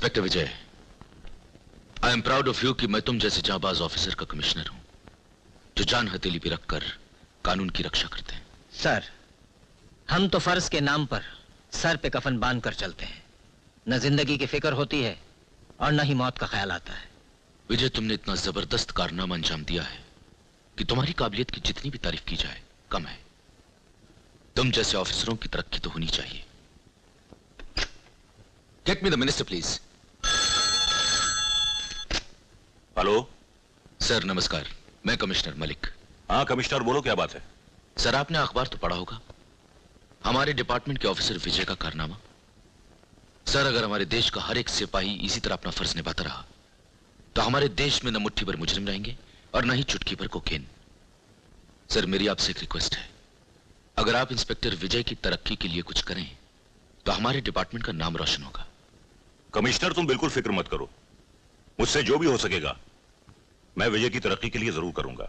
Inspector Vijay, I am proud of you कि मैं तुम जैसे जांबाज ऑफिसर का कमिश्नर हूं, जो जान हथेली पे रखकर कानून की रक्षा करते हैं। सर, हम तो फर्ज के नाम पर सर पे कफन बांध कर चलते हैं। न जिंदगी की फिक्र होती है और न ही मौत का ख्याल आता है। विजय, तुमने इतना जबरदस्त कारनामा अंजाम दिया है कि तुम्हारी काबिलियत की जितनी भी तारीफ की जाए कम है। तुम जैसे ऑफिसरों की तरक्की तो होनी चाहिए। Get me the minister please. Hello sir, नमस्कार। मैं कमिश्नर मलिक। हाँ कमिश्नर, बोलो क्या बात है। सर, आपने अखबार तो पढ़ा होगा, हमारे डिपार्टमेंट के ऑफिसर विजय का कारनामा। सर, अगर हमारे देश का हर एक सिपाही इसी तरह अपना फर्ज निभाता रहा तो हमारे देश में न मुट्ठी भर मुजरिम रहेंगे और न ही चुटकी भर कोकेन। सर, मेरी आपसे एक रिक्वेस्ट है, अगर आप इंस्पेक्टर विजय की तरक्की के लिए कुछ करें तो हमारे डिपार्टमेंट का नाम रोशन होगा। कमिश्नर, तुम बिल्कुल फिक्र मत करो, मुझसे जो भी हो सकेगा मैं विजय की तरक्की के लिए जरूर करूंगा।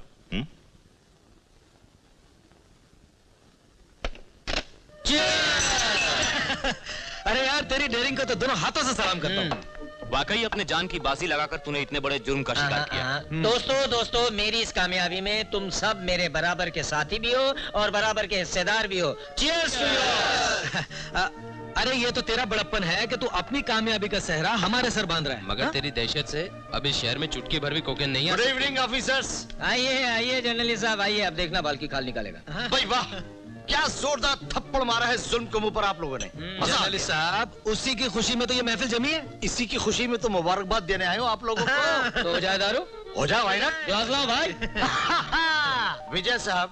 अरे यार, तेरी डेयरिंग का तो दोनों हाथों से सलाम करता हूँ। वाकई अपने जान की बाजी लगाकर तूने इतने बड़े जुर्म का शिकार किया। दोस्तों, मेरी इस कामयाबी में तुम सब मेरे बराबर के साथी भी हो और बराबर के हिस्सेदार भी हो। Cheers to you. अरे ये तो तेरा बड़प्पन है कि तू अपनी कामयाबी का सहरा हमारे सर बांध रहा है। मगर तेरी दहशत से अब इस शहर में चुटकी भर भी कोकेन नहीं है। Good evening officers. आइए जर्नलिस्ट साहब, आइए। अब देखना बाल की खाल निकालेगा। भाई वाह, क्या जोरदार थप्पड़ मारा है जुल्म के मुंह पर आप लोगों ने। जर्नलिस्ट साहब, उसी की खुशी में तो ये महफिल जमी है। इसी की खुशी में तो मुबारकबाद देने आए हो आप लोगों को। तो हो जाए दारू, हो जाए भाई ना। ग्लास लाओ भाई। विजय साहब,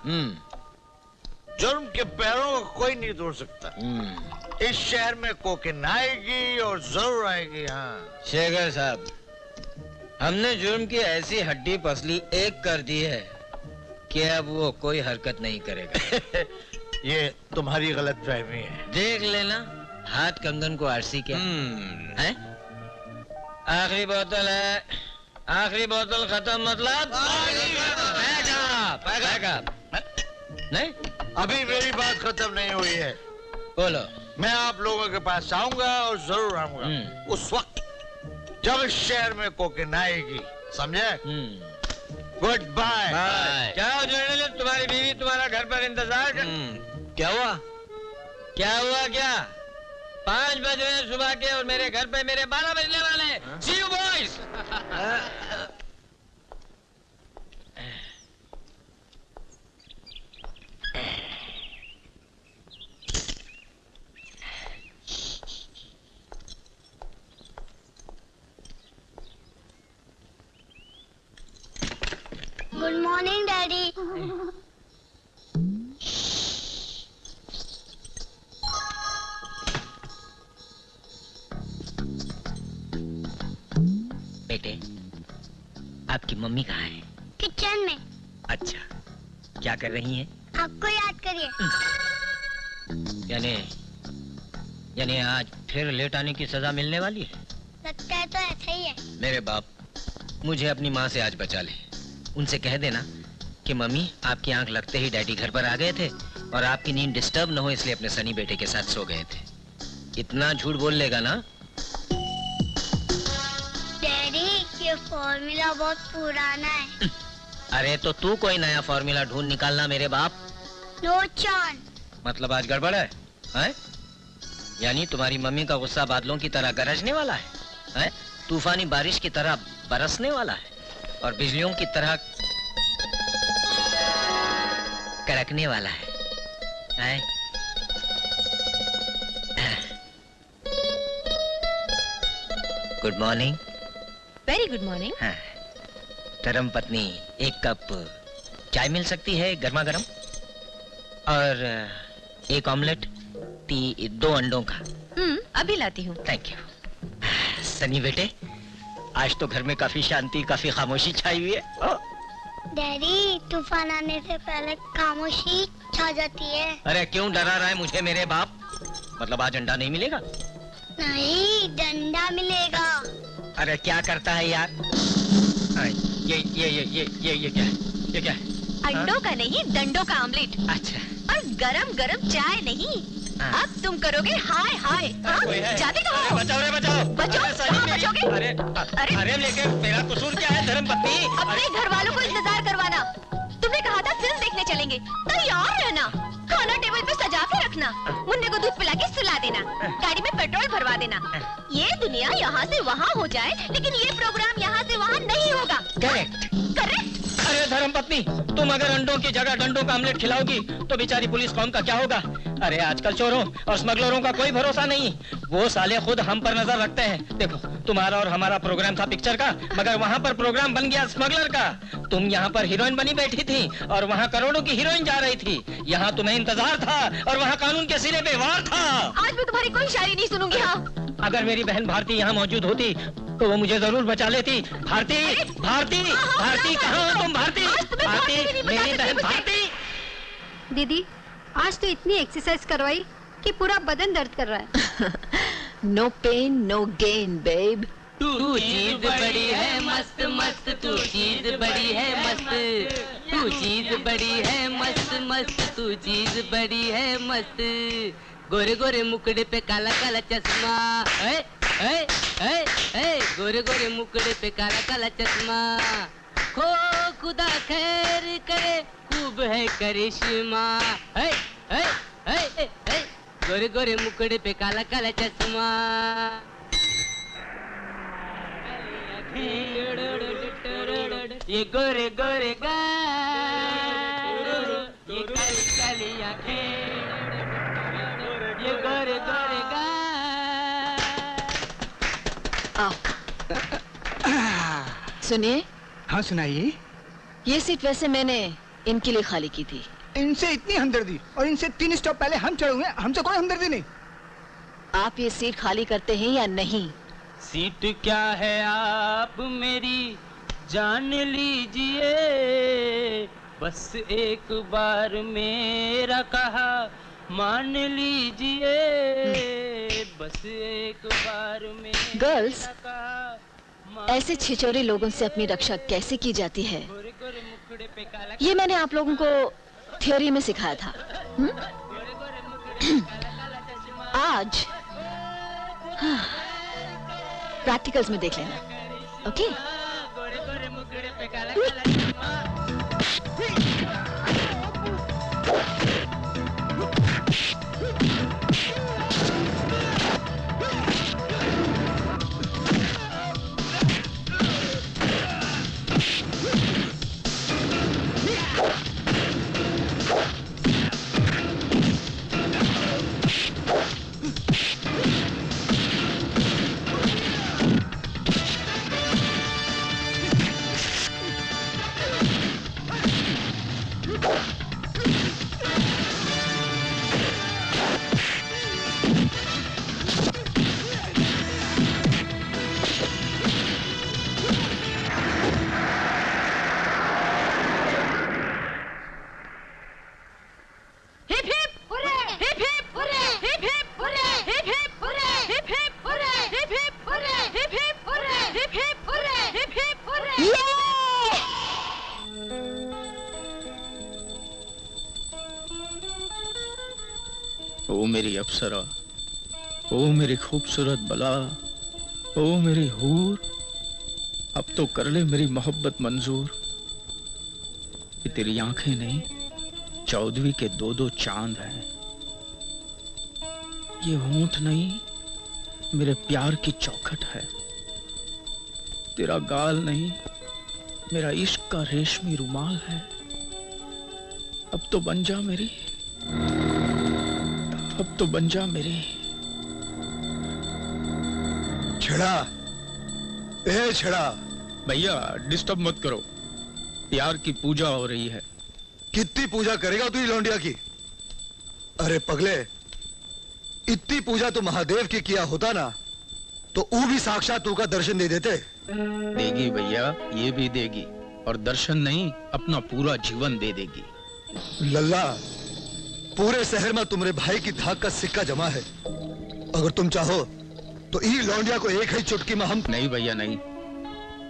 जुर्म के पैरों को कोई नहीं तोड़ सकता। इस शहर में कोकेन आएगी और जरूर आएगी। हाँ शेखर साहब, हमने जुर्म की ऐसी हड्डी पसली एक कर दी है कि अब वो कोई हरकत नहीं करेगा। ये तुम्हारी गलतफहमी है। देख लेना, हाथ कंगन को आरसी क्या है। आखिरी बोतल है, आखिरी बोतल खत्म मतलब नहीं। अभी मेरी बात खत्म नहीं हुई है। बोलो। मैं आप लोगों के पास आऊंगा और जरूर आऊंगा उस वक्त जब इस शहर में कोकेन आएगी, समझे। Good bye. जाओ जर्नलिस्ट, तुम्हारी बीवी तुम्हारा घर पर इंतजार कर। क्या हुआ? क्या 5 बज रहे हैं सुबह के और मेरे घर पे मेरे 12 बजने वाले हैं। See you boys। Good morning daddy. बेटे, आपकी मम्मी कहाँ है? किचन में। अच्छा, क्या कर रही हैं? आपको याद करिए। यानी आज फिर लेट आने की सजा मिलने वाली है। लगता है तो ऐसा ही है। मेरे बाप, मुझे अपनी माँ से आज बचा ले। उनसे कह देना कि मम्मी आपकी आंख लगते ही डैडी घर पर आ गए थे और आपकी नींद डिस्टर्ब न हो इसलिए अपने सनी बेटे के साथ सो गए थे। इतना झूठ बोल लेगा ना। डैडी, ये फॉर्मूला बहुत पुराना है। अरे तो तू कोई नया फॉर्मूला ढूंढ निकालना मेरे बाप। No chance. मतलब आज गड़बड़ है, हैं? यानी तुम्हारी मम्मी का गुस्सा बादलों की तरह गरजने वाला है? तूफानी बारिश की तरह बरसने वाला है और बिजलियों की तरह कड़कने वाला है? Good morning. Very good morning. हाँ, धर्म पत्नी, एक कप चाय मिल सकती है गर्मा गर्म और एक ऑमलेट 2 अंडों का। अभी लाती हूँ। Thank you. सनी बेटे, आज तो घर में काफी शांति, काफी खामोशी छाई हुई है। डैडी, तूफान आने से पहले खामोशी छा जाती है। अरे क्यों डरा रहा है मुझे मेरे बाप? मतलब आज अंडा नहीं मिलेगा? नहीं, डंडा मिलेगा। अरे क्या करता है यार? ये क्या है? ये क्या है? अंडों का नहीं, डंडों का ऑमलेट। अच्छा। और गरम गरम चाय नहीं, अब तुम करोगे हाय हाय। जाते कहाँ हो? बचाओ रे बचाओ। बचाओ, कहाँ बचोगे? अरे लेकिन मेरा कसूर क्या है धर्मपत्नी? अपने घर वालों को इंतजार करवाना। तुमने कहा था फिल्म देखने चलेंगे, तैयार रहना, खाना टेबल पे सजा के रखना, मुन्ने को दूध पिला के सुला देना, गाड़ी में पेट्रोल भरवा देना। ये दुनिया यहाँ से वहाँ हो जाए, लेकिन ये प्रोग्राम यहाँ से वहाँ नहीं होगा। करेक्ट। करेक्ट। अरे धर्मपत्नी, तुम अगर अंडों की जगह डंडों का आमलेट खिलाओगी तो बेचारी पुलिस कौम का क्या होगा? अरे आजकल चोरों और स्मगलरों का कोई भरोसा नहीं, वो साले खुद हम पर नजर रखते हैं। देखो, तुम्हारा और हमारा प्रोग्राम था पिक्चर का, मगर वहाँ पर प्रोग्राम बन गया स्मगलर का। तुम यहाँ पर हीरोइन बनी बैठी थी और वहाँ करोड़ों की हीरोइन जा रही थी। यहाँ तुम्हें इंतजार था और वहाँ कानून के सिरे पे वार था। आज मैं तुम्हारी कोई शायरी नहीं सुनूंगी। हाँ, अगर मेरी बहन भारती यहाँ मौजूद होती तो वो मुझे जरूर बचा लेती। भारती, भारती, भारती, कहाँ हो तुम? भारती, भारती, मेरी बहन भारती। दीदी, आज तो इतनी एक्सरसाइज करवाई कि पूरा बदन दर्द कर रहा है। No pain no gain babe. तू चीज बड़ी है मस्त मस्त, तू चीज बड़ी है मस्त, तू चीज बड़ी है मस्त मस्त, तू चीज बड़ी है मस्त। गोरे गोरे मुकड़े पे काला काला चश्मा, ऐ ऐ ऐ ऐ, गोरे गोरे मुकड़े पे काला काला चश्मा। खो खुदा खैर करे, खूब है करिश्मा, ऐ ऐ ऐ ऐ, गोरे गोरे मुकड़े पे काला काला चश्मा। ये गोरे गोरे गाल, ये काली काली आँखें, ये गोरे गोरे गाल। आओ। सुनिए। हाँ सुनाइए। ये सीट वैसे मैंने इनके लिए खाली की थी। इनसे इतनी हमदर्दी और इनसे 3 स्टॉप पहले हम चढ़े हुए हैं, हमसे कोई हमदर्दी नहीं। आप ये सीट खाली करते हैं या नहीं? सीट क्या है आप मेरी जान लीजिए, बस एक बार मेरा कहा मान लीजिए, बस एक बार मेरा गर्ल्स, कहा। ऐसे छिछोरे लोगों से अपनी रक्षा कैसे की जाती है, ये मैंने आप लोगों को थ्योरी में सिखाया था। आज प्रैक्टिकल्स में देख लेना, ओके? ओ मेरी अप्सरा, ओ मेरी खूबसूरत बला, ओ मेरी हूर, अब तो कर ले मेरी मोहब्बत मंजूर। कि तेरी आंखें नहीं, 14वीं के 2-2 चांद हैं। ये होंठ नहीं, मेरे प्यार की चौखट है। तेरा गाल नहीं, मेरा इश्क का रेशमी रुमाल है। अब तो बन जा मेरी, अब तो बन जा मेरी। छड़ा, ए छड़ा। भैया डिस्टर्ब मत करो, प्यार की पूजा हो रही है। कितनी पूजा करेगा तू लौंडिया की? अरे पगले, इतनी पूजा तो महादेव की किया होता ना, तो वो भी साक्षात तू का दर्शन दे देते। देगी भैया, ये भी देगी, और दर्शन नहीं, अपना पूरा जीवन दे देगी। लल्ला, पूरे शहर में तुम्हारे भाई की धाक का सिक्का जमा है। अगर तुम चाहो तो ई लौंडिया को एक ही चुटकी में हम। नहीं भैया नहीं,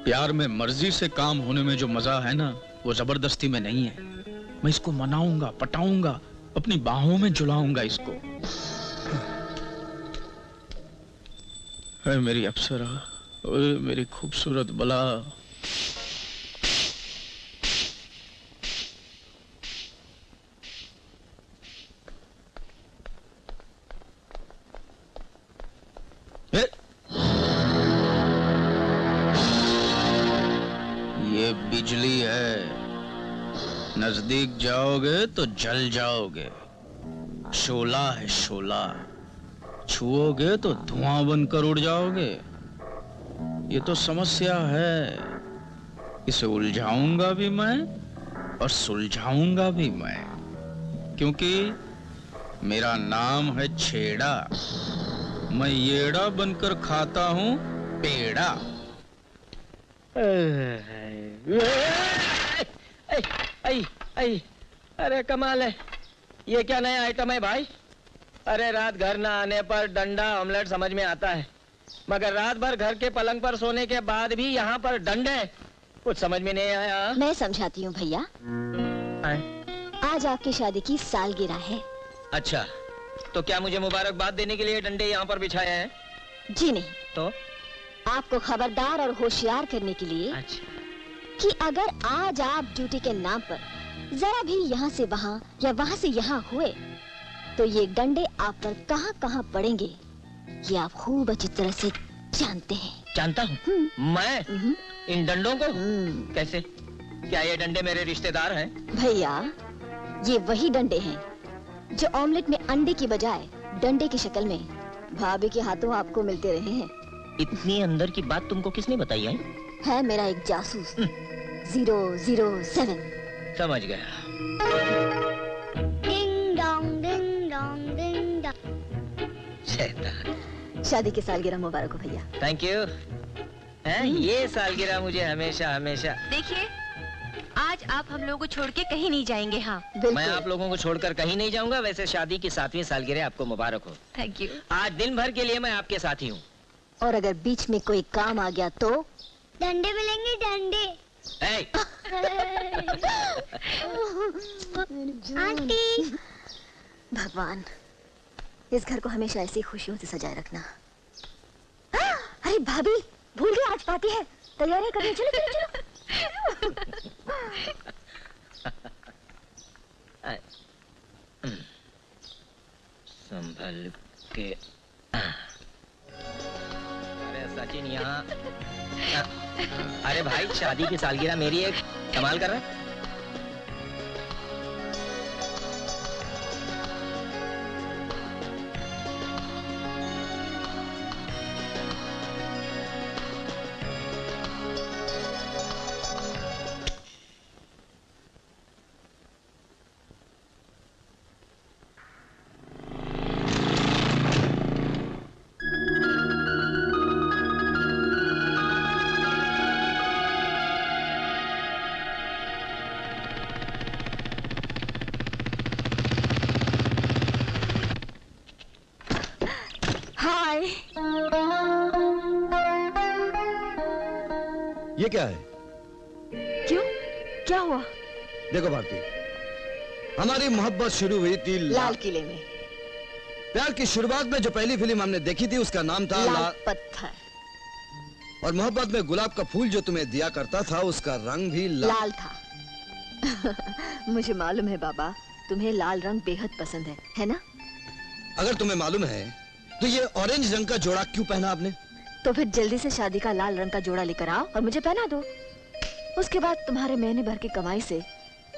प्यार में मर्जी से काम होने में जो मजा है ना, वो जबरदस्ती में नहीं है। मैं इसको मनाऊंगा, पटाऊंगा, अपनी बाहों में झुलाऊंगा इसको। है मेरी अप्सरा, ओए मेरी खूबसूरत बला। ये बिजली है, नजदीक जाओगे तो जल जाओगे। शोला है शोला, छुओगे तो धुआं बनकर उड़ जाओगे। ये तो समस्या है, इसे उलझाऊंगा भी मैं और सुलझाऊंगा भी मैं, क्योंकि मेरा नाम है छेड़ा। मैं येड़ा बनकर खाता हूँ पेड़ा। अरे कमाल है, ये क्या नया आइटम है भाई? अरे रात घर ना आने पर डंडा ऑमलेट समझ में आता है, मगर रात भर घर के पलंग पर सोने के बाद भी यहाँ पर डंडे, कुछ समझ में नहीं आया। मैं समझाती हूँ भैया। आज आपकी शादी की सालगिरह है। अच्छा, तो क्या मुझे मुबारकबाद देने के लिए डंडे यहाँ पर बिछाए हैं? जी नहीं, तो आपको खबरदार और होशियार करने के लिए। अच्छा। कि अगर आज आप ड्यूटी के नाम पर जरा भी यहाँ से वहाँ या वहाँ से यहाँ हुए तो ये डंडे आप पर कहाँ कहाँ पड़ेंगे, ये आप खूब अच्छी तरह से जानते हैं। जानता हूँ मैं इन डंडों को? कैसे? क्या ये डंडे मेरे रिश्तेदार हैं? भैया, ये वही डंडे हैं जो ऑमलेट में अंडे की बजाय डंडे की शक्ल में भाभी के हाथों आपको मिलते रहे हैं। इतनी अंदर की बात तुमको किसने बताई है मेरा एक जासूस 007। समझ गया। Ding dong ding dong ding dong. शैतान। शादी की सालगिरह मुबारक हो भैया। Thank you. ये सालगिरह मुझे हमेशा हमेशा। देखिए, आज आप हम लोगों को छोड़ के कहीं नहीं जाएंगे। हाँ, मैं आप लोगों को छोड़कर कहीं नहीं जाऊंगा। वैसे शादी की 7वीं सालगिरह आपको मुबारक हो। Thank you. आज दिन भर के लिए मैं आपके साथ ही हूँ। और अगर बीच में कोई काम आ गया तो डंडे मिलेंगे, डंडे। आंटी, भगवान इस घर को हमेशा ऐसी खुशियों से सजाए रखना। अरे भाभी, भूल गई आज पार्टी है, तैयारियां करनी। चलो चलो चलो। संभल के। अरे सचिन यहाँ। अरे भाई, शादी की सालगिरह मेरी एक कमाल कर रहा है। ये क्या है? क्यों? क्या हुआ? देखो भारती, हमारी मोहब्बत शुरू हुई थी लाल किले में। प्यार की शुरुआत में जो पहली फिल्म हमने देखी थी उसका नाम था लाल पत्थर। और मोहब्बत में गुलाब का फूल जो तुम्हें दिया करता था उसका रंग भी लाल था। मुझे मालूम है बाबा, तुम्हें लाल रंग बेहद पसंद है ना? अगर तुम्हें मालूम है तो ये ऑरेंज रंग का जोड़ा क्यों पहना आपने? तो फिर जल्दी से शादी का लाल रंग का जोड़ा लेकर आओ और मुझे पहना दो। उसके बाद तुम्हारे महीने भर की कमाई से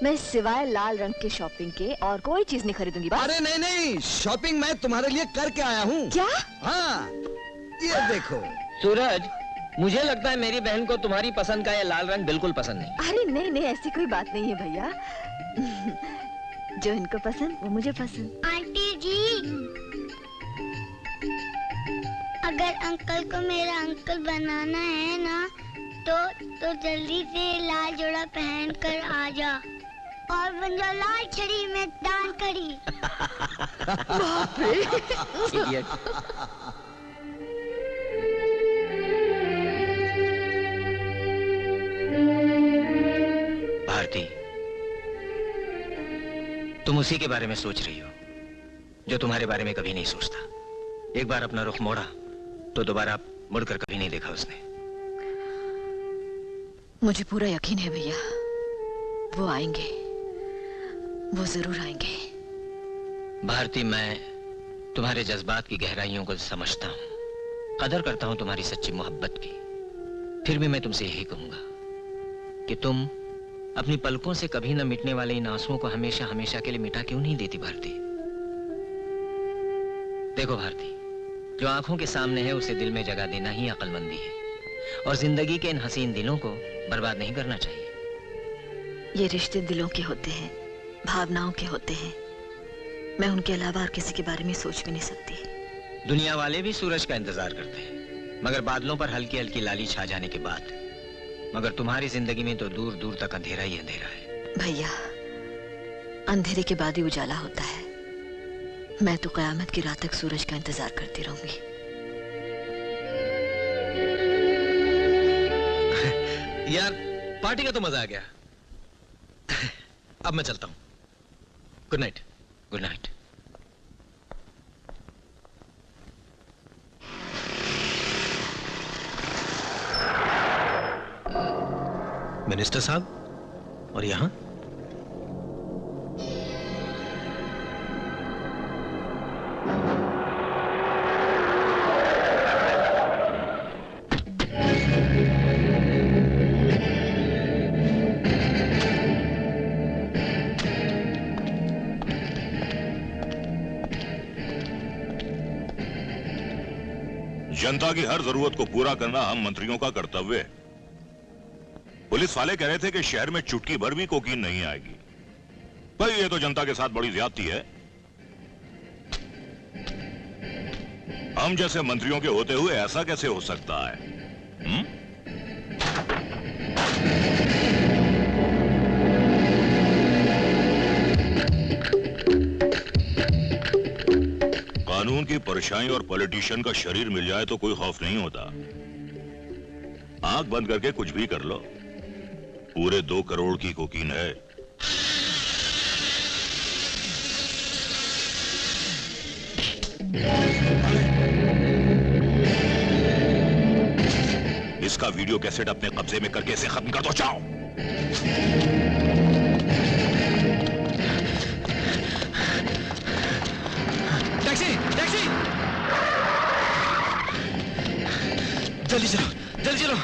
मैं सिवाय लाल रंग की शॉपिंग के और कोई चीज नहीं खरीदूंगी। बस। अरे नहीं नहीं, शॉपिंग मैं तुम्हारे लिए करके आया हूँ। क्या? हाँ, ये देखो। सूरज, मुझे लगता है मेरी बहन को तुम्हारी पसंद का ये लाल रंग बिल्कुल पसंद नहीं। अरे नहीं नहीं, ऐसी कोई बात नहीं है भैया। जो इनको पसंद वो मुझे पसंद। आंटी जी, अगर अंकल को मेरा अंकल बनाना है ना तो जल्दी से लाल जोड़ा पहन कर आ जा और बन जा लाल छड़ी में दान करी। बाप रे। भारती, तुम उसी के बारे में सोच रही हो जो तुम्हारे बारे में कभी नहीं सोचता। एक बार अपना रुख मोड़ा तो दोबारा मुड़कर कभी नहीं देखा उसने। मुझे पूरा यकीन है भैया, वो आएंगे, वो जरूर आएंगे। भारती, मैं तुम्हारे जज्बात की गहराइयों को समझता हूँ, कदर करता हूँ तुम्हारी सच्ची मोहब्बत की। फिर भी मैं तुमसे यही कहूंगा कि तुम अपनी पलकों से कभी न मिटने वाले इन आंसुओं को हमेशा हमेशा के लिए मिटा क्यों नहीं देती भारती। देखो भारती, जो आंखों के सामने है उसे दिल में जगह देना ही अक्लमंदी है, और जिंदगी के इन हसीन दिलों को बर्बाद नहीं करना चाहिए। ये रिश्ते दिलों के होते हैं, भावनाओं के होते हैं। मैं उनके अलावा और किसी के बारे में सोच भी नहीं सकती। दुनिया वाले भी सूरज का इंतजार करते हैं, मगर बादलों पर हल्की हल्की लाली छा जाने के बाद। मगर तुम्हारी जिंदगी में तो दूर दूर तक अंधेरा ही अंधेरा है। भैया, अंधेरे के बाद ही उजाला होता है। मैं तो कयामत की रात तक सूरज का इंतजार करती रहूंगी। यार, पार्टी का तो मजा आ गया। अब मैं चलता हूं। Good night. Good night. Minister साहब, और यहां? जनता की हर जरूरत को पूरा करना हम मंत्रियों का कर्तव्य है। पुलिस वाले कह रहे थे कि शहर में चुटकी भर भी कोकीन नहीं आएगी। भाई, ये तो जनता के साथ बड़ी ज्यादती है। हम जैसे मंत्रियों के होते हुए ऐसा कैसे हो सकता है? कानून की परछाई और पॉलिटिशियन का शरीर मिल जाए तो कोई खौफ नहीं होता। आंख बंद करके कुछ भी कर लो, पूरे 2 करोड़ की कोकीन है। इसका वीडियो कैसेट अपने कब्जे में करके इसे खत्म कर दो। जाओ। Taxi, taxi! जल्दी चलो, जल्दी चलो।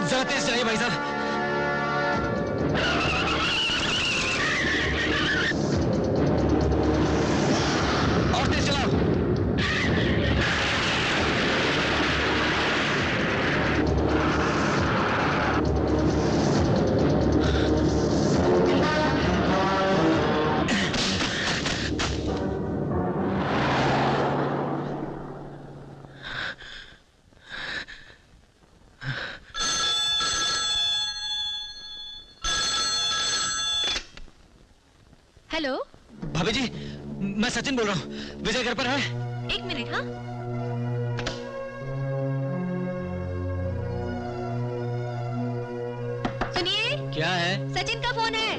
जरा तेज चलाइए भाई साहब। और तेज चलाओ। हेलो, भाभी जी, मैं सचिन बोल रहा हूँ। विजय घर पर है? 1 मिनट। हाँ, सुनिए। क्या है? सचिन का फोन है।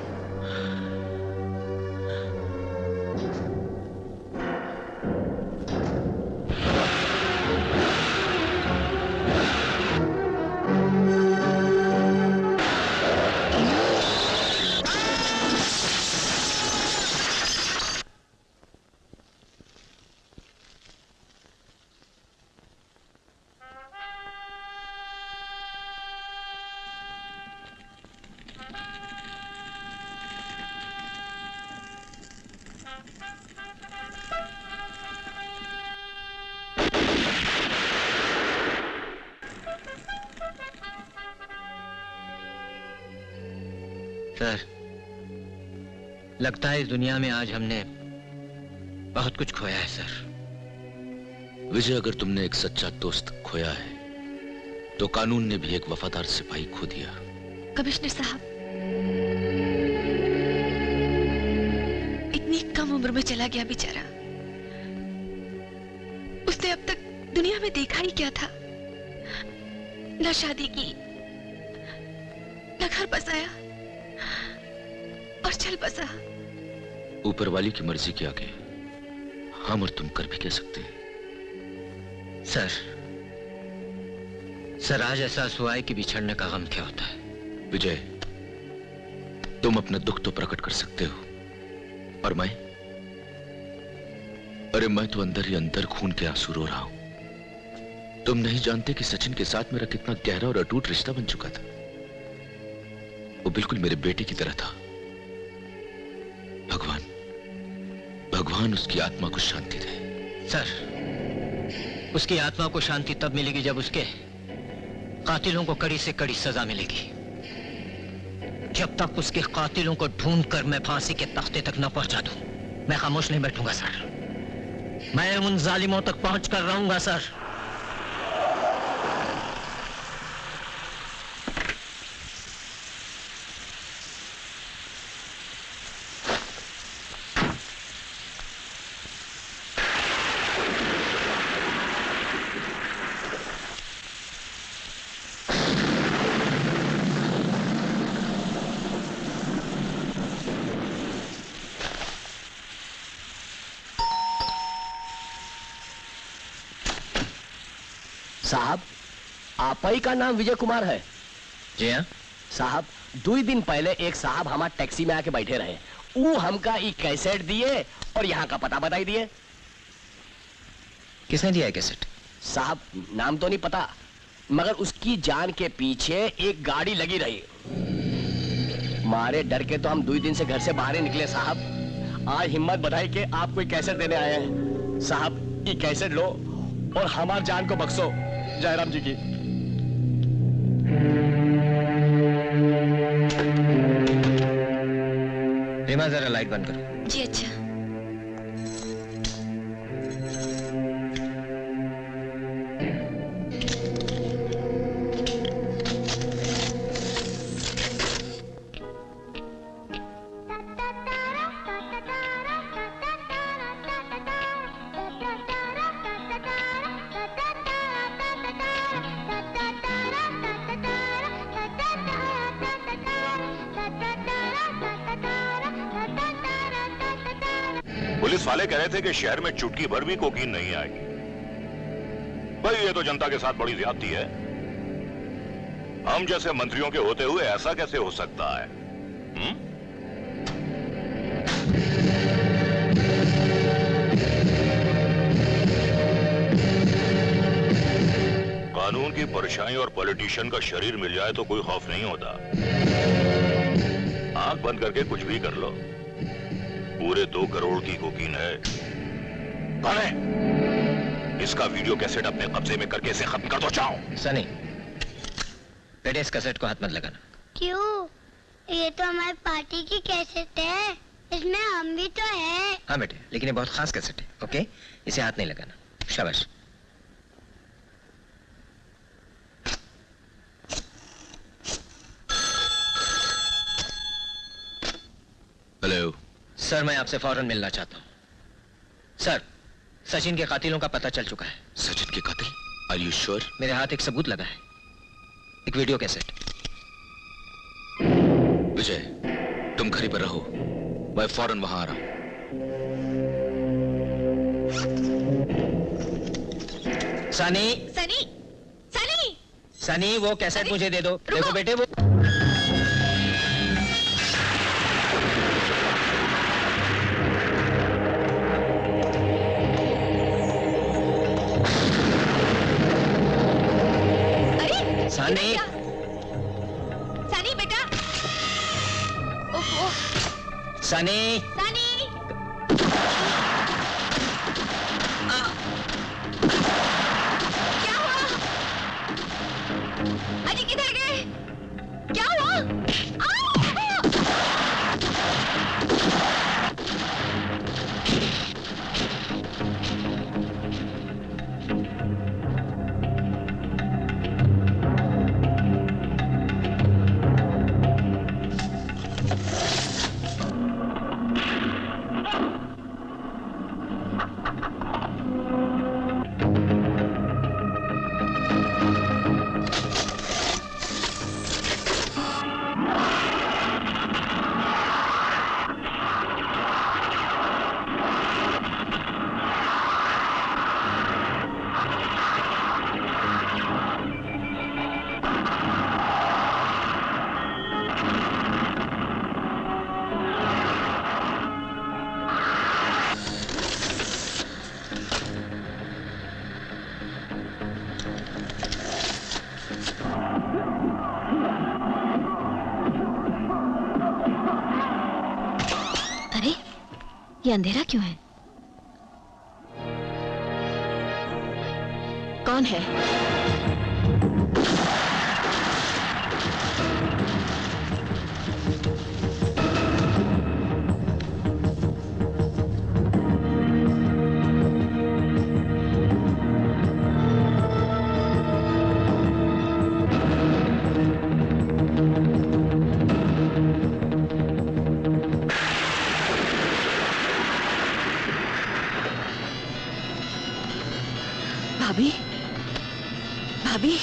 सर, लगता है इस दुनिया में आज हमने बहुत कुछ खोया है सर। विजय, अगर तुमने एक सच्चा दोस्त खोया है तो कानून ने भी एक वफादार सिपाही खो दिया। कमिश्नर साहब, इतनी कम उम्र में चला गया बेचारा। दुनिया में देखा ही क्या था? न शादी की, न घर बसाया और चल बसा। ऊपर वाली की मर्जी के आगे हम और तुम कर भी कह सकते हैं। सर आज एहसास हुआ है कि बिछड़ने का गम क्या होता है। विजय, तुम अपना दुख तो प्रकट कर सकते हो, और मैं, अरे मैं तो अंदर ही अंदर खून के आंसू रो रहा हूं। तुम नहीं जानते कि सचिन के साथ मेरा कितना गहरा और अटूट रिश्ता बन चुका था। वो बिल्कुल मेरे बेटे की तरह था। भगवान उसकी आत्मा को शांति दे। सर, उसकी आत्मा को शांति तब मिलेगी जब उसके कातिलों को कड़ी से कड़ी सजा मिलेगी। जब तक उसके कातिलों को ढूंढकर मैं फांसी के तख्ते तक न पहुंचा दूं, मैं खामोश नहीं बैठूंगा सर। मैं उन जालिमों तक पहुंच कर रहूंगा सर। साहब, आप ही का नाम विजय कुमार है? जी हाँ साहब, 2 दिन पहले एक साहब हमारे टैक्सी में आके बैठे रहे। वो हमका ई कैसेट दिए और यहाँ का पता बताई दिए। किसने दिया है कैसेट? साहब, नाम तो नहीं पता, मगर उसकी जान के पीछे एक गाड़ी लगी रही। मारे डर के तो हम 2 दिन से घर से बाहर ही निकले साहब। आज हिम्मत बढ़ाई के आपको ये कैसेट देने आए हैं। साहब, ये कैसेट लो और हमारी जान को बख्शो। जयराम जी की। रीमा, जरा लाइट बंद करो। जी अच्छा। पुलिस वाले कह रहे थे कि शहर में चुटकी भर भी कोकीन नहीं आएगी। भाई ये तो जनता के साथ बड़ी ज्यादती है। हम जैसे मंत्रियों के होते हुए ऐसा कैसे हो सकता है? कानून की परछाई और पॉलिटिशियन का शरीर मिल जाए तो कोई खौफ नहीं होता। आंख बंद करके कुछ भी कर लो। पूरे 2 करोड़ की कोकीन है। कौन है? इसका वीडियो कैसेट अपने कब्जे में करके इसे खत्म कर दो। जाओ। सनी, बेटे इस कैसेट को हाथ मत लगाना। क्यों? ये तो हमारी पार्टी की कैसेट है, इसमें हम भी तो है। हाँ बेटे, लेकिन ये बहुत खास कैसेट है। ओके, इसे हाथ नहीं लगाना। शाबाश। हेलो सर, मैं आपसे फौरन मिलना चाहता हूँ। सर, सचिन के कातिलों का पता चल चुका है। सचिन के कातिल? Are you sure? मेरे हाथ एक सबूत लगा है, एक वीडियो कैसेट। विजय, तुम घर पर रहो, मैं फौरन वहां आ रहा हूं। सनी, सनी, सनी, सनी, वो कैसेट मुझे दे दो। देखो बेटे, वो सनी, सनी बेटा। ओहो। सनी, सनी। क्या हुआ? अजी किधर गए? क्या हुआ? ये अंधेरा क्यों है? कौन है? भाभी, भाभी,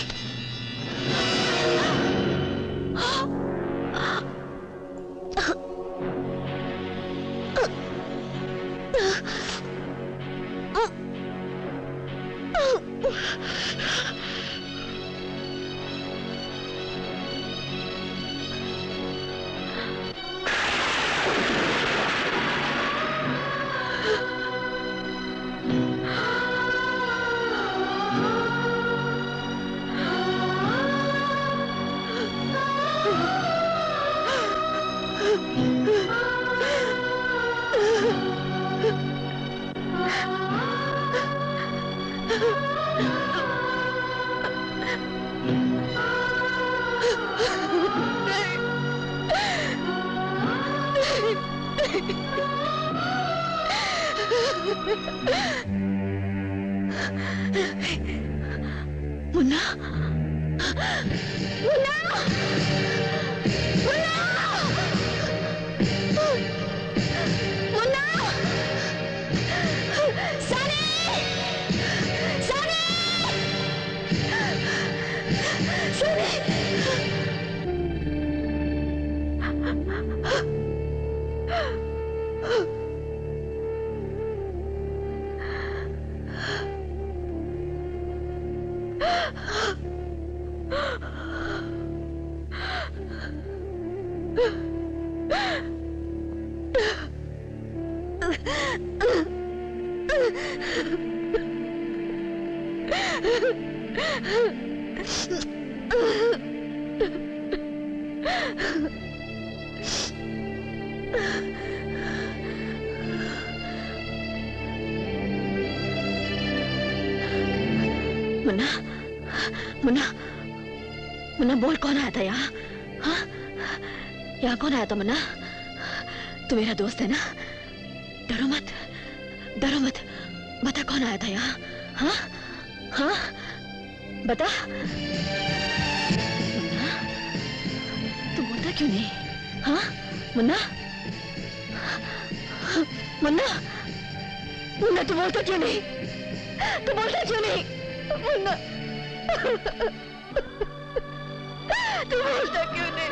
मुन्ना, मुन्ना, मुन्ना, मुन्ना, सनी, सनी, सनी। मुन्ना, मुन्ना, मुन्ना बोल कौन आया था यहाँ? हाँ? यहाँ कौन आया था मुन्ना? तू मेरा दोस्त है ना? डरो मत, डरो मत। बता कौन आया था यहाँ? हाँ? हाँ? बता। मुन्ना, तू बोलता क्यों नहीं? हाँ? मुन्ना? मुन्ना? मुन्ना तू बोलता क्यों नहीं? तू बोलता क्यों नहीं? मुन्ना, तू बोलता क्यों नहीं?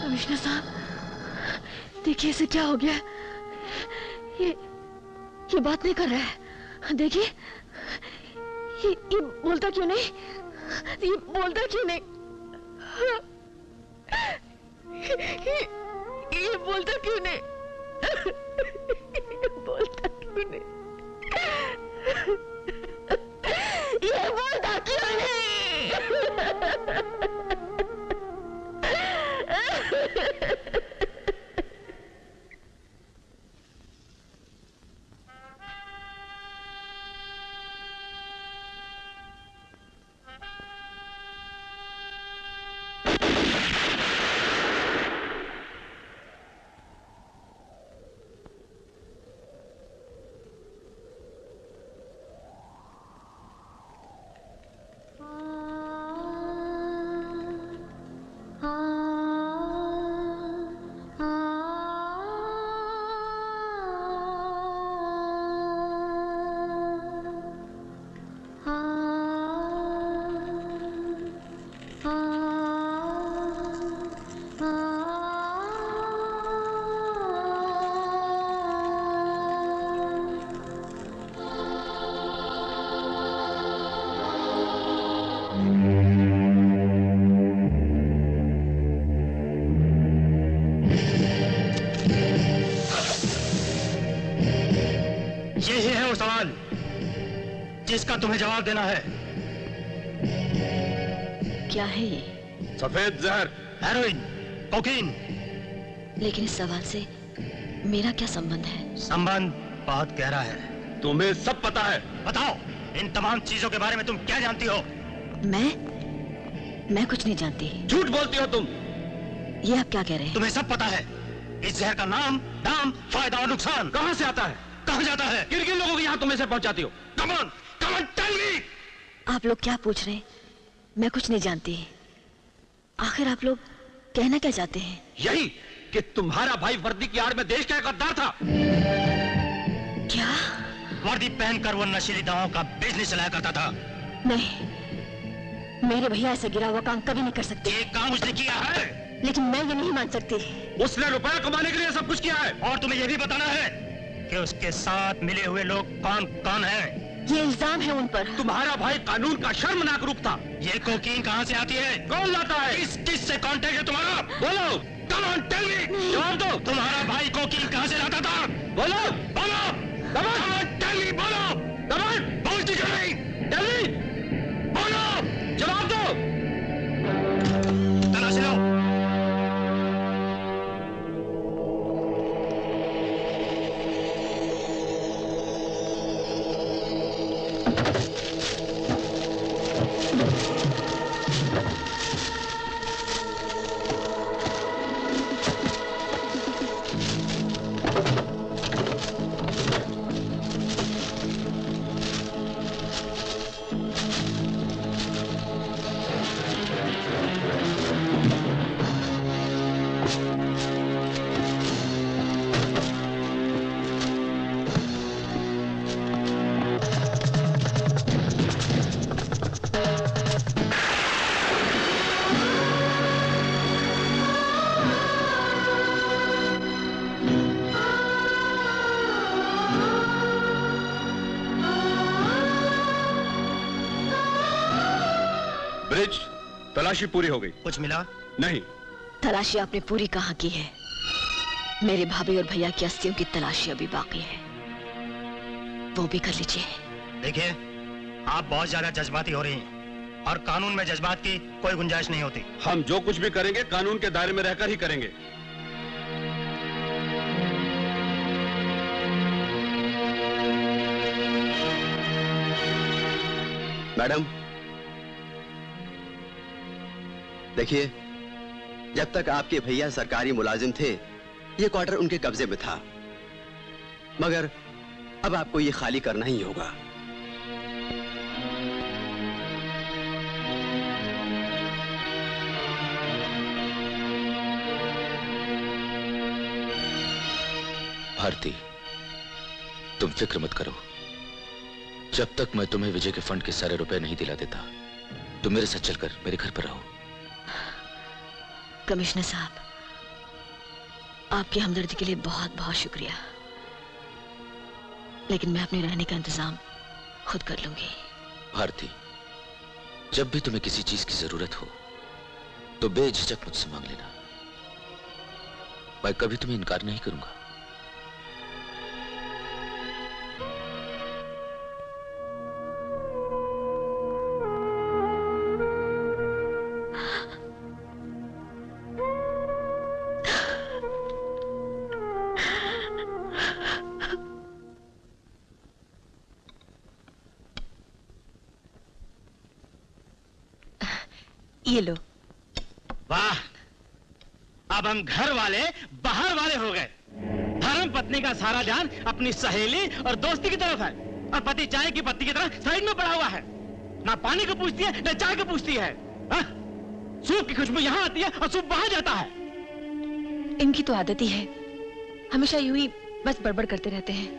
कमिश्नर साहब, देखिए इसे क्या हो गया? ये बात नहीं कर रहा है। देखिए ये बोलता क्यों नहीं? ये बोलता क्यों नहीं? ये बोलता क्यों नहीं? ये बोलता क्यों नहीं? ये बोलता क्यों नहीं? इसका तुम्हें जवाब देना है। क्या है ये? सफेद जहर, हेरोइन, कोकीन। लेकिन इस सवाल से मेरा क्या संबंध है? संबंध बहुत गहरा है। तुम्हें सब पता है। बताओ, इन तमाम चीजों के बारे में तुम क्या जानती हो? मैं कुछ नहीं जानती। झूठ बोलती हो तुम। ये आप क्या कह रहे हैं? तुम्हें सब पता है। इस जहर का नाम, दाम, फायदा और नुकसान कहाँ से आता है, कहाँ जाता है, किन किन लोगों को यहाँ तुम इसे पहुँचाती हो? Come on, tell me! आप लोग क्या पूछ रहे हैं? मैं कुछ नहीं जानती। आखिर आप लोग कहना क्या चाहते हैं? यही कि तुम्हारा भाई वर्दी की आड़ में देश का गद्दार था। क्या? वर्दी पहनकर वो नशीली दवाओं का बिजनेस चलाया करता था। नहीं, मेरे भैया ऐसा गिरा हुआ काम कभी नहीं कर सकते। ये काम उसने किया है, लेकिन मैं ये नहीं मान सकती। उसने रुपए कमाने के लिए सब कुछ किया है। और तुम्हें यह भी बताना है कि उसके साथ मिले हुए लोग कौन कौन हैं। ये इल्जाम है उन पर। तुम्हारा भाई कानून का शर्मनाक रूप था। ये कोकीन कहाँ से आती है, कौन लाता है, किस से कांटेक्ट है तुम्हारा? बोलो, come on, tell me! जवाब दो। तुम्हारा भाई कोकीन कहाँ से लाता था? बोलो, बोलो, come on, tell me, बोलो, come on, बोलती क्यों नहीं? Tell me, बोलो, जवाब दो। तलाश लो। तलाशी पूरी हो गई। कुछ मिला? नहीं। तलाशी आपने पूरी कहाँ की है? मेरे भाभी और भैया की अस्थियों की तलाशी अभी बाकी है, वो भी कर लीजिए। देखिए, आप बहुत ज्यादा जज्बाती हो रही हैं और कानून में जज्बात की कोई गुंजाइश नहीं होती। हम जो कुछ भी करेंगे कानून के दायरे में रहकर ही करेंगे। मैडम देखिए, जब तक आपके भैया सरकारी मुलाजिम थे ये क्वार्टर उनके कब्जे में था, मगर अब आपको ये खाली करना ही होगा। भारती, तुम फिक्र मत करो। जब तक मैं तुम्हें विजय के फंड के सारे रुपए नहीं दिला देता, तुम मेरे साथ चलकर मेरे घर पर रहो। कमिश्नर साहब, आपकी हमदर्दी के लिए बहुत बहुत शुक्रिया, लेकिन मैं अपने रहने का इंतजाम खुद कर लूंगी। भारती, जब भी तुम्हें किसी चीज की जरूरत हो तो बेझिझक मुझसे मांग लेना। मैं कभी तुम्हें इनकार नहीं करूंगा। ये लो। वाह, अब हम घर वाले बाहर वाले हो गए। धर्म पत्नी का सारा ध्यान अपनी सहेली और दोस्ती की तरफ है, और पति चाय की पत्ती की तरह साइड में पड़ा हुआ है। ना पानी को पूछती है ना चाय को पूछती है। सूप की खुशबू यहाँ आती है और सूप वहां जाता है। इनकी तो आदत ही है, हमेशा यूं ही बस बड़बड़ करते रहते हैं।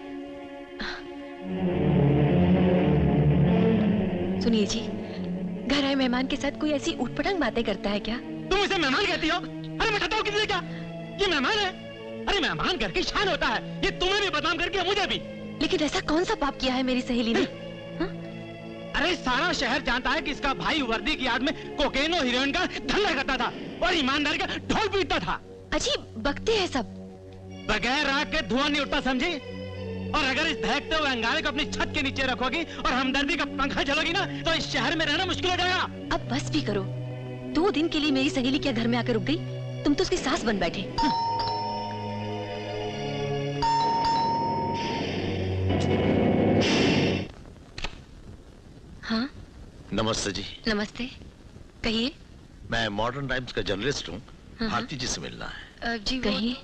सुनिए जी, घर आए मेहमान के साथ कोई ऐसी उठपटांग बातें करता है क्या? तुम इसे मेहमान कहती हो? अरे मैं कहता हूँ किसी से क्या, ये मेहमान है। अरे मेहमान घर की शान होता है, ये तुम्हें भी बदनाम करके मुझे भी। लेकिन ऐसा कौन सा पाप किया है मेरी सहेली ने? अरे सारा शहर जानता है कि इसका भाई वर्दी की याद में कोकेन और हीरोइन का धंधा करता था और ईमानदारी का ढोल पीटता था। अजीब बकते हैं सब। बगैर आग के धुआं नहीं उठता, समझी? और अगर इस दहकते हुए अंगारे को अपनी छत के नीचे रखोगी और हमदर्दी का पंखा चलोगी ना तो इस शहर में रहना मुश्किल हो जाएगा। अब बस भी करो। 2 दिन के लिए मेरी सहेली क्या घर में आकर रुक गई? तुम तो उसकी सास बन बैठे। हाँ नमस्ते जी। नमस्ते, कहिए। मैं मॉडर्न टाइम्स का जर्नलिस्ट हूँ। हाँ। भारती जी से मिलना है। जी कहिए,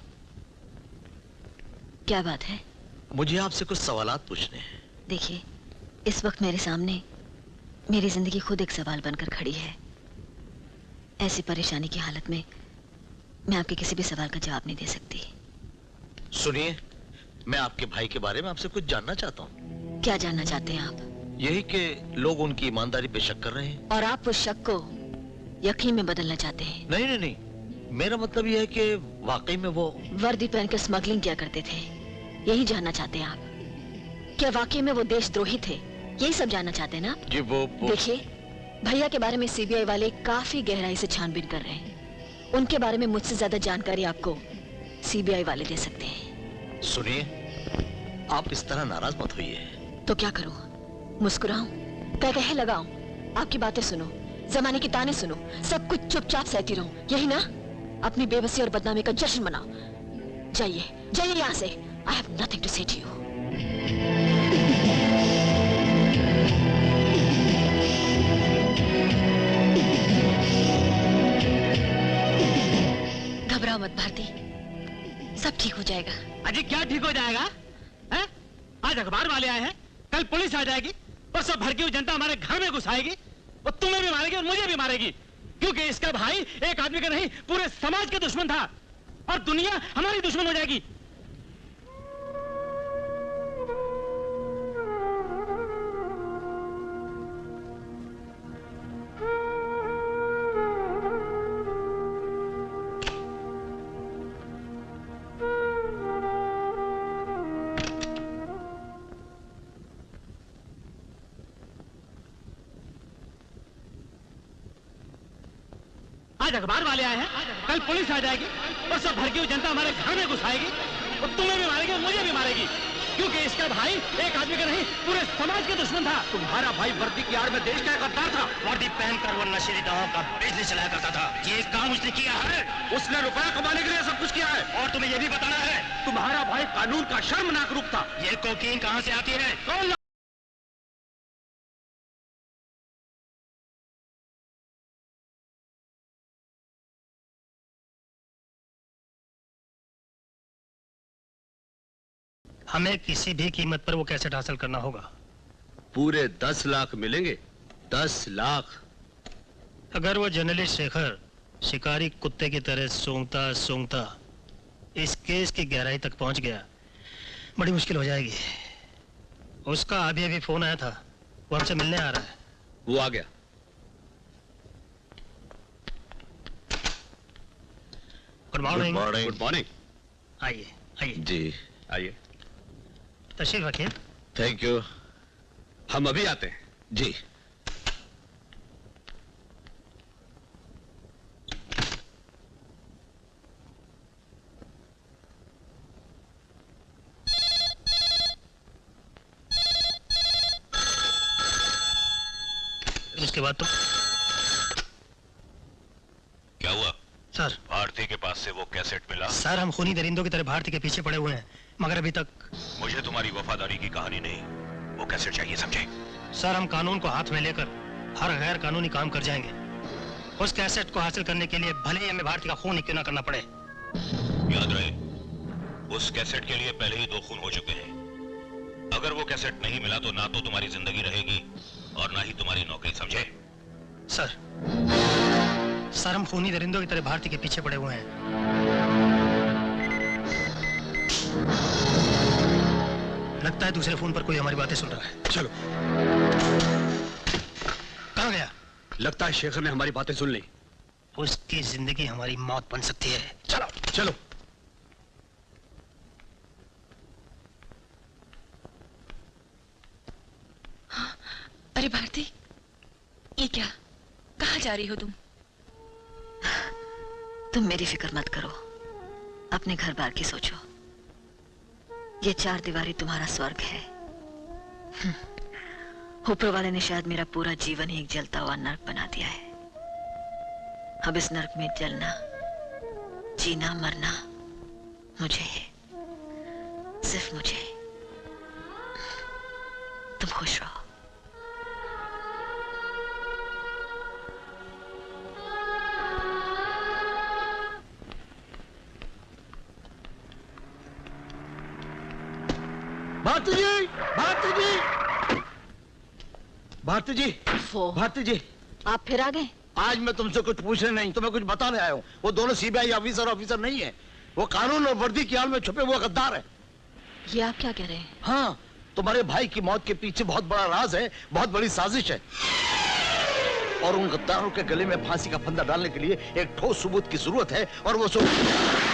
क्या बात है? मुझे आपसे कुछ सवालात पूछने हैं। देखिए, इस वक्त मेरे सामने मेरी जिंदगी खुद एक सवाल बनकर खड़ी है। ऐसी परेशानी की हालत में मैं आपके किसी भी सवाल का जवाब नहीं दे सकती। सुनिए, मैं आपके भाई के बारे में आपसे कुछ जानना चाहता हूँ। क्या जानना चाहते हैं आप? यही कि लोग उनकी ईमानदारी पे शक कर रहे हैं। और आप उस शक को यकीन में बदलना चाहते हैं? नहीं नहीं नहीं, मेरा मतलब यह है कि वाकई में वो वर्दी पहनकर स्मगलिंग किया करते थे, यही जानना चाहते हैं आप? क्या वाकई में वो देशद्रोही थे, यही सब जानना चाहते हैं ना आप? जी वो देखिए, भैया के बारे में सीबीआई वाले काफी गहराई से छानबीन कर रहे हैं। उनके बारे में मुझसे ज्यादा जानकारी आपको सीबीआई वाले दे सकते हैं। सुनिए, आप इस तरह नाराज मत होइए। तो क्या करूं? मुस्कुराऊं? कहे लगाऊं? आपकी बातें सुनो, जमाने की ताने सुनो, सब कुछ चुपचाप सहती रहूं, यही ना? अपनी बेबसी और बदनामी का जश्न मनाओ। जाइए जाइए यहाँ से। I have nothing to say to you. घबराओ मत भारती, सब ठीक हो जाएगा। अजी क्या ठीक हो जाएगा? हैं? आज अखबार वाले आए हैं, कल पुलिस आ जाएगी और सब भड़की हुई जनता हमारे घर में घुस आएगी और तुम्हें भी मारेगी और मुझे भी मारेगी, क्योंकि इसका भाई एक आदमी का नहीं पूरे समाज के दुश्मन था और दुनिया हमारी दुश्मन हो जाएगी। आज अखबार वाले आए हैं, कल पुलिस आ जाएगी और सब भड़की हुई जनता हमारे घर में घुस आएगी और तुम्हें भी मारेगी और मुझे भी मारेगी, क्योंकि इसका भाई एक आदमी का नहीं पूरे समाज के दुश्मन था। तुम्हारा भाई वर्दी की आड़ में देश का गद्दार था। वर्दी पहनकर वो नशीली दवाओं का बिजनेस चलाया करता था। ये काम उसने किया है, उसने रुपया कमाने के लिए सब कुछ किया है। और तुम्हें ये भी बताना है, तुम्हारा भाई कानून का शर्मनाक रूप था। ये कोकीन कहाँ से आती है? कौन? हमें किसी भी कीमत पर वो कैसेट हासिल करना होगा। पूरे 10 लाख मिलेंगे। 10 लाख। अगर वो जर्नलिस्ट शेखर शिकारी कुत्ते की तरह सूंघता सूंघता इस केस की गहराई तक पहुंच गया, बड़ी मुश्किल हो जाएगी। उसका अभी अभी फोन आया था, वो हमसे मिलने आ रहा है। वो आ गया। Good morning. Good morning. आइए आइए जी आइए। तशरीफ रखिए। Thank you. हम अभी आते हैं। जी। उसके बाद तो क्या हुआ? सर, भारती के पास से वो कैसेट मिला? सर, हम खूनी दरिंदों की तरह भारती के पीछे पड़े हुए हैं, मगर अभी तक। मुझे तुम्हारी वफादारी की कहानी नहीं, वो कैसेट चाहिए, समझे? सर, हम कानून को हाथ में लेकर हर गैर कानूनी काम कर जाएंगे। उस कैसेट को हासिल करने के लिए भले ही हमें भारती का खून ही क्यों ना करना पड़े। याद रहे, उस कैसेट के लिए पहले ही 2 खून हो चुके हैं। अगर वो कैसेट नहीं मिला तो ना तो तुम्हारी जिंदगी रहेगी और ना ही तुम्हारी नौकरी, समझे? सर, हम खूनी दरिंदों की तरह भारती के पीछे पड़े हुए हैं। लगता है दूसरे फोन पर कोई हमारी बातें सुन रहा है। चलो। कहाँ गया? लगता है शेखर ने हमारी बातें सुन ली। उसकी जिंदगी हमारी मौत बन सकती है। चलो चलो। हाँ, अरे भारती, ये क्या? कहाँ जा रही हो तुम? तुम मेरी फिक्र मत करो, अपने घर बार की सोचो। ये चार दीवारी तुम्हारा स्वर्ग है। ऊपर वाले ने शायद मेरा पूरा जीवन ही एक जलता हुआ नर्क बना दिया है। अब इस नर्क में जलना, जीना, मरना मुझे है, सिर्फ मुझे। तुम खुश रहो। भारती जी, भारती जी, भारती जी, भारती जी, आप फिर आ गए? आज मैं तुमसे कुछ पूछने नहीं, तुम्हें कुछ बताने आया हूँ। वो दोनों सीबीआई ऑफिसर नहीं है, वो कानून और वर्दी की आड़ में छुपे हुए गद्दार है। ये आप क्या कह रहे हैं? हाँ, तुम्हारे भाई की मौत के पीछे बहुत बड़ा राज है, बहुत बड़ी साजिश है। और उन गद्दारों के गले में फांसी का फंदा डालने के लिए एक ठोस सबूत की जरूरत है, और वो सबूत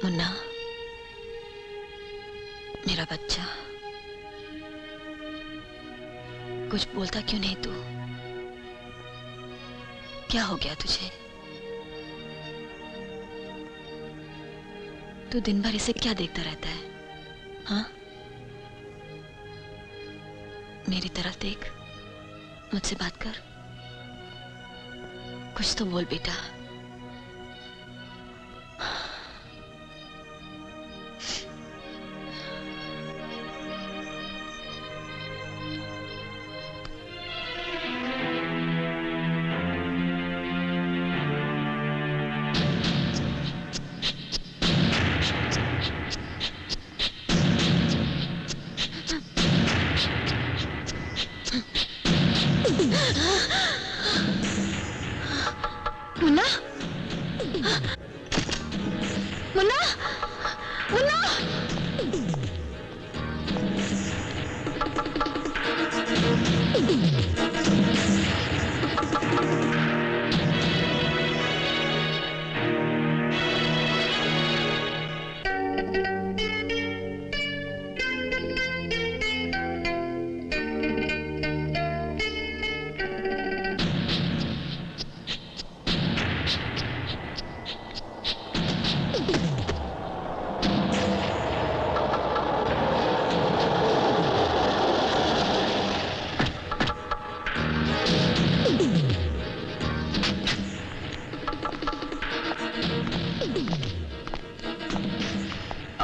मुन्ना, मेरा बच्चा, कुछ बोलता क्यों नहीं तू? क्या हो गया तुझे? तू दिन भर इसे क्या देखता रहता है? हाँ, मेरी तरफ देख, मुझसे बात कर, कुछ तो बोल बेटा। मुन्ना,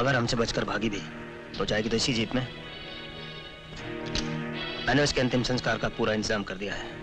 अगर हमसे बचकर भागी भी तो जाएगी तो इसी जीप में। मैंने उसके अंतिम संस्कार का पूरा इंतजाम कर दिया है।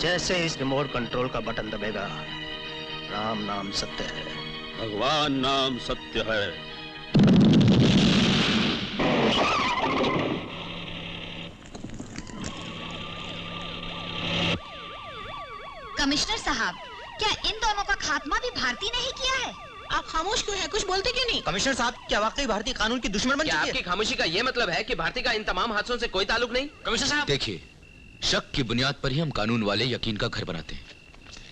जैसे इस रिमोट कंट्रोल का बटन दबेगा, राम नाम सत्य है, भगवान नाम सत्य है। कमिश्नर साहब, क्या इन दोनों का खात्मा भी भारतीय ने ही किया है? आप खामोश क्यों हैं? कुछ बोलते क्यों नहीं? कमिश्नर साहब, क्या वाकई भारतीय कानून की दुश्मन बन चुकी है? आपकी खामोशी का ये मतलब है कि भारतीय का इन तमाम हादसों से कोई ताल्लुक नहीं? कमिश्नर साहब, देखिए, शक की बुनियाद पर ही हम कानून वाले यकीन का घर बनाते हैं।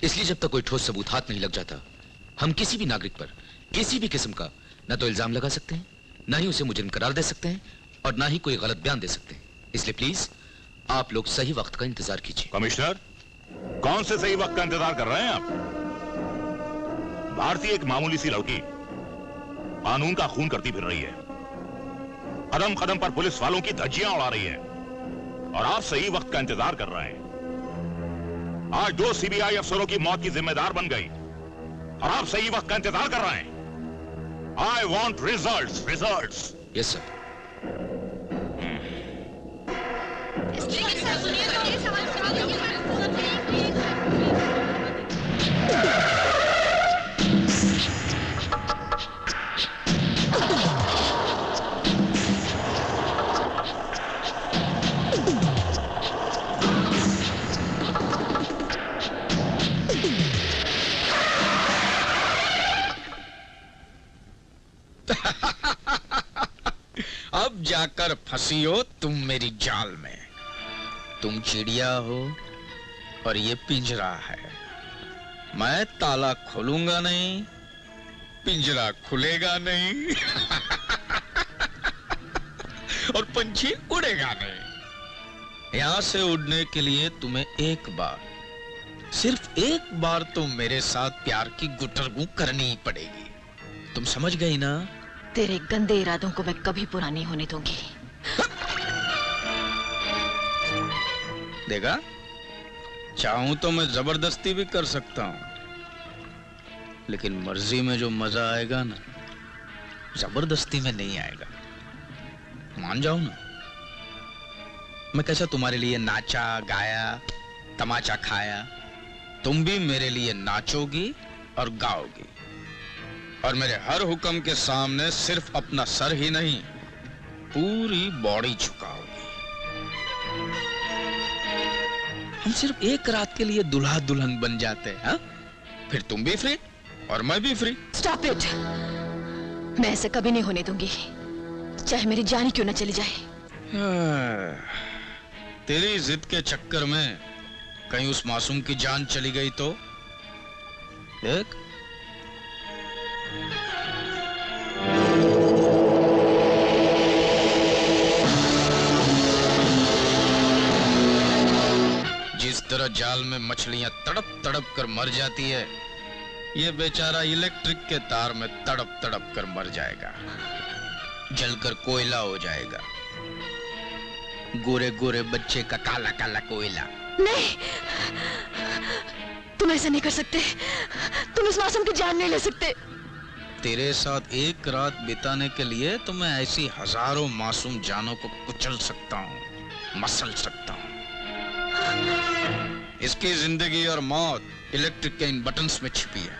इसलिए जब तक कोई ठोस सबूत हाथ नहीं लग जाता, हम किसी भी नागरिक पर किसी भी किस्म का न तो इल्जाम लगा सकते हैं, न ही उसे मुजरिम करार दे सकते हैं और न ही कोई गलत बयान दे सकते हैं। इसलिए प्लीज आप लोग सही वक्त का इंतजार कीजिए। कमिश्नर, कौन से सही वक्त का इंतजार कर रहे हैं आप? भारतीय एक मामूली सी लड़की कानून का खून करती फिर रही है, कदम कदम पर पुलिस वालों की धज्जियां उड़ा रही है, और आप सही वक्त का इंतजार कर रहे हैं। आज 2 सीबीआई अफसरों की मौत की जिम्मेदार बन गई और आप सही वक्त का इंतजार कर रहे हैं। I want results, results. Yes sir. अब जाकर फंसी हो तुम मेरी जाल में। तुम चिड़िया हो और ये पिंजरा है। मैं ताला खोलूंगा नहीं, पिंजरा खुलेगा नहीं और पंछी उड़ेगा नहीं। यहां से उड़ने के लिए तुम्हें एक बार, सिर्फ एक बार तो मेरे साथ प्यार की गुटरगू करनी ही पड़ेगी। तुम समझ गई ना? तेरे गंदे इरादों को मैं कभी पूरा नहीं होने दूंगी। देखा, चाहूं तो मैं जबरदस्ती भी कर सकता हूं, लेकिन मर्जी में जो मजा आएगा ना, जबरदस्ती में नहीं आएगा। मान जाओ ना। मैं कैसा तुम्हारे लिए नाचा गाया, तमाचा खाया, तुम भी मेरे लिए नाचोगी और गाओगी, और मेरे हर हुक्म के सामने सिर्फ अपना सर ही नहीं, पूरी बॉडी झुकाओगी। हम सिर्फ एक रात के लिए दूल्हा दुल्हन बन जाते हैं, हाँ? फिर तुम भी फ्री और मैं भी फ्री। Stop it! मैं ऐसे कभी नहीं होने दूंगी, चाहे मेरी जान क्यों न चली जाए। तेरी जिद के चक्कर में कहीं उस मासूम की जान चली गई तो देख। जिस तरह जाल में मछलियां तड़प तड़प कर मर जाती है, ये बेचारा इलेक्ट्रिक के तार में तड़प तड़प कर मर जाएगा, जलकर कोयला हो जाएगा, गोरे गोरे बच्चे का काला काला कोयला। नहीं, तुम ऐसा नहीं कर सकते। तुम इस मासूम की जान नहीं ले सकते। तेरे साथ एक रात बिताने के लिए तो मैं ऐसी हजारों मासूम जानों को कुचल सकता हूँ, मसल सकता हूँ। इसकी जिंदगी और मौत इलेक्ट्रिक के इन बटन्स में छिपी है।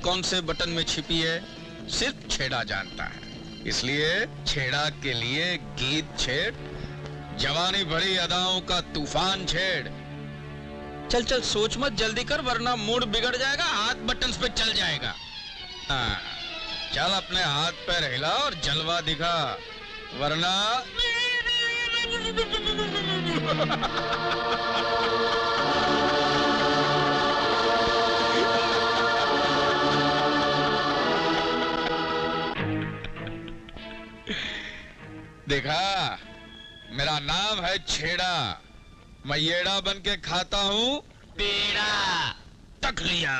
कौन से बटन में छिपी है सिर्फ छेड़ा जानता है। इसलिए छेड़ा के लिए गीत छेड़, जवानी भरी अदाओं का तूफान छेड़। चल चल सोच मत, जल्दी कर वरना मूड बिगड़ जाएगा, हाथ बटन्स पे चल जाएगा। हाँ, चल अपने हाथ पैर हिला और जलवा दिखा, वरना देखा, मेरा नाम है छेड़ा। मैं येड़ा बन के खाता हूँ पेड़ा। तक लिया।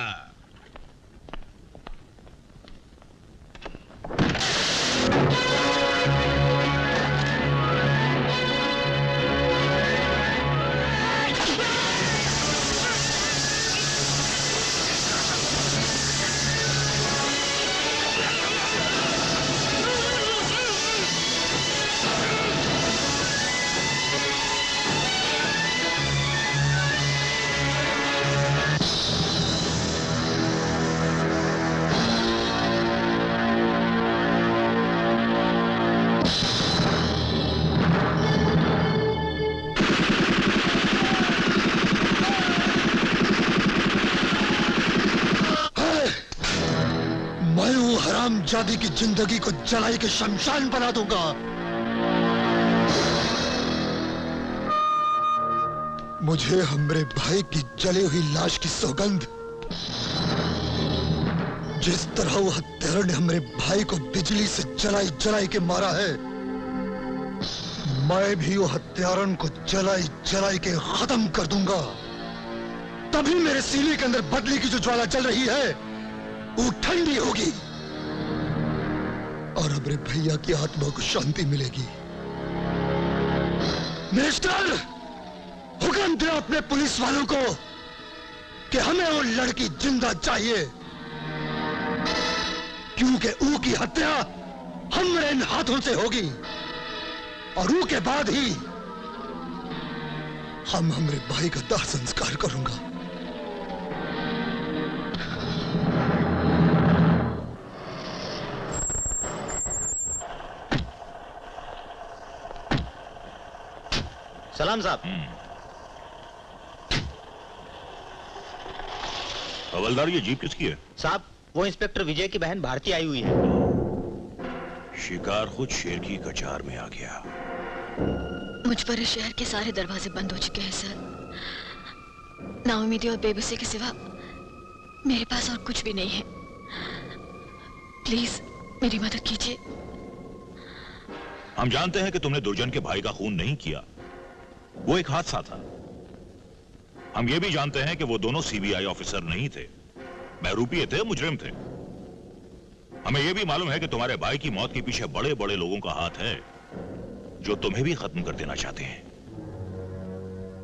जादी की जिंदगी को जलाई के शमशान बना दूंगा। मुझे हमरे भाई की जली हुई लाश की सौगंध, जिस तरह वो हत्यारों ने हमरे भाई को बिजली से जलाई जलाई के मारा है, मैं भी वो हत्यारों को जलाई जलाई के खत्म कर दूंगा। तभी मेरे सीने के अंदर बदली की जो ज्वाला जल रही है वो ठंडी होगी और हमरे भैया की आत्मा को शांति मिलेगी। मिनिस्टर, हुक्म दे अपने पुलिस वालों को कि हमें वो लड़की जिंदा चाहिए, क्योंकि ऊ की हत्या हमरे इन हाथों से होगी और ऊ के बाद ही हम हमरे भाई का दाह संस्कार करूंगा। सलाम साहब। हवलदार, ये जीप किसकी है? साहब, वो इंस्पेक्टर विजय की बहन भारती आई हुई है। शिकार खुद शेर की कचार में आ गया। मुझ पर इस शहर के सारे दरवाजे बंद हो चुके हैं सर। नाउमीदी और बेबसी के सिवा मेरे पास और कुछ भी नहीं है। प्लीज मेरी मदद कीजिए। हम जानते हैं कि तुमने दुर्जन के भाई का खून नहीं किया, वो एक हादसा था। हम ये भी जानते हैं कि वो दोनों सीबीआई ऑफिसर नहीं थे, बहरूपीय थे, मुजरिम थे। हमें यह भी मालूम है कि तुम्हारे भाई की मौत के पीछे बड़े बड़े लोगों का हाथ है जो तुम्हें भी खत्म कर देना चाहते हैं।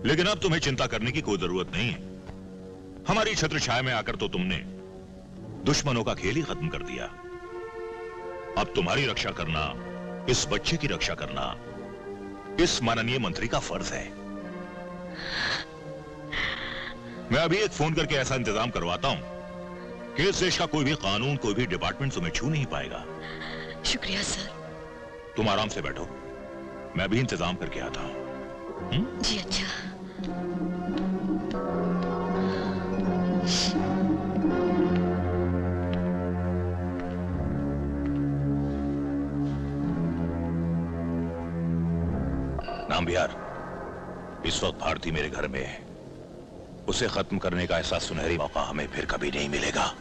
लेकिन अब तुम्हें चिंता करने की कोई जरूरत नहीं है। हमारी छत्र छाया में आकर तो तुमने दुश्मनों का खेल ही खत्म कर दिया। अब तुम्हारी रक्षा करना, इस बच्चे की रक्षा करना, इस माननीय मंत्री का फर्ज है। मैं अभी एक फोन करके ऐसा इंतजाम करवाता हूं कि इस देश का कोई भी कानून, कोई भी डिपार्टमेंट तुम्हें छू नहीं पाएगा। शुक्रिया सर। तुम आराम से बैठो, मैं भी इंतजाम करके आता हूं। जी अच्छा। नामबिहार, इस वक्त भारती मेरे घर में है। उसे खत्म करने का ऐसा सुनहरी मौका हमें फिर कभी नहीं मिलेगा।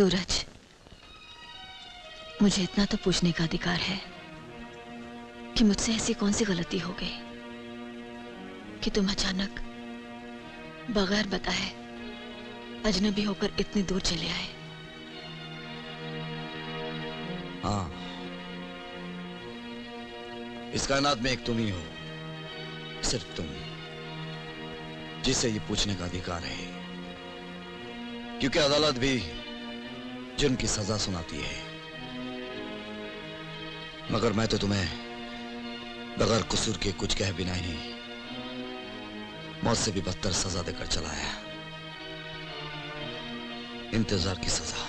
सूरज, मुझे इतना तो पूछने का अधिकार है कि मुझसे ऐसी कौन सी गलती हो गई कि तुम अचानक बगैर बताए अजनबी होकर इतनी दूर चले आए। हाँ, इस कायनात में एक तुम ही हो, सिर्फ तुम, जिसे ये पूछने का अधिकार है, क्योंकि अदालत भी जुर्म की सजा सुनाती है। मगर मैं तो तुम्हें बगैर कसूर के कुछ कह बिना ही मौत से भी बदतर सजा देकर चला आया। इंतजार की सजा।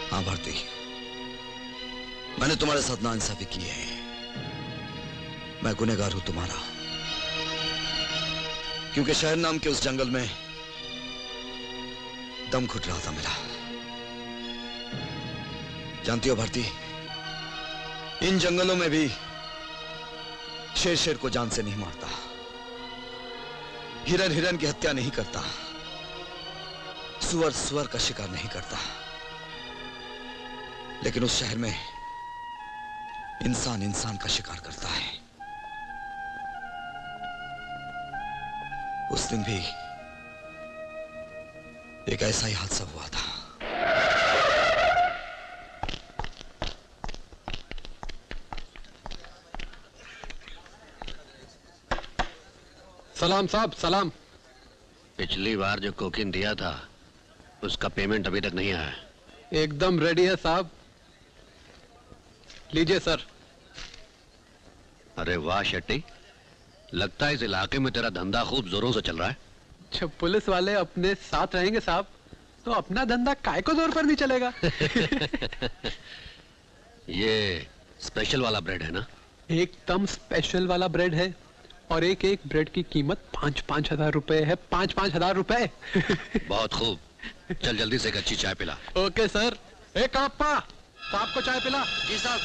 हाँ भारती, मैंने तुम्हारे साथ नाइंसाफी की है। मैं गुनहगार हूं तुम्हारा, क्योंकि शहर नाम के उस जंगल में दम घुट रहा था मेरा। जानती हो भारती, इन जंगलों में भी शेर शेर को जान से नहीं मारता, हिरन हिरन की हत्या नहीं करता, सुअर सुअर का शिकार नहीं करता, लेकिन उस शहर में इंसान इंसान का शिकार करता है। उस दिन भी एक ऐसा ही हादसा हुआ था। सलाम साहब, सलाम। पिछली बार जो कोकीन दिया था उसका पेमेंट अभी तक नहीं आया। एकदम रेडी है साहब, लीजिए सर। अरे वाह शेट्टी, लगता है इस इलाके में तेरा धंधा खूब जोरों से चल रहा है। जब पुलिस वाले अपने साथ रहेंगे साहब, तो अपना धंधा काय को जोर पर नहीं चलेगा। ये स्पेशल वाला ब्रेड है ना? एकदम स्पेशल वाला ब्रेड है, और एक एक ब्रेड की कीमत 5-5 हजार रुपए है। 5-5 हजार रुपए। बहुत खूब, चल जल्दी से एक अच्छी चाय पिला। Okay sir. एक काप्पा, साहब को चाय पिला। जी साहब।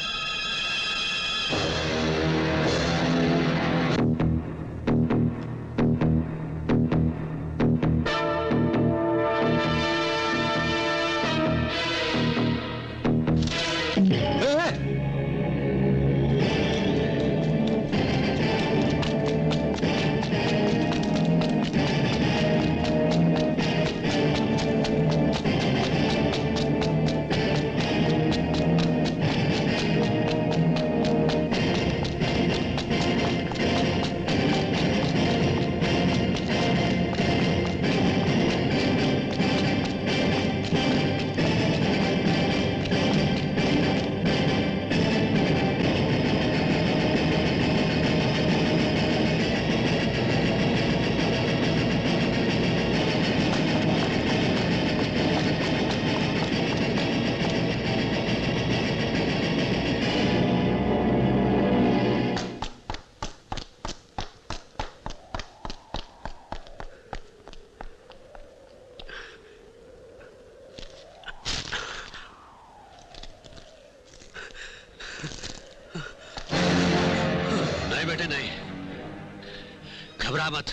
घबरा मत,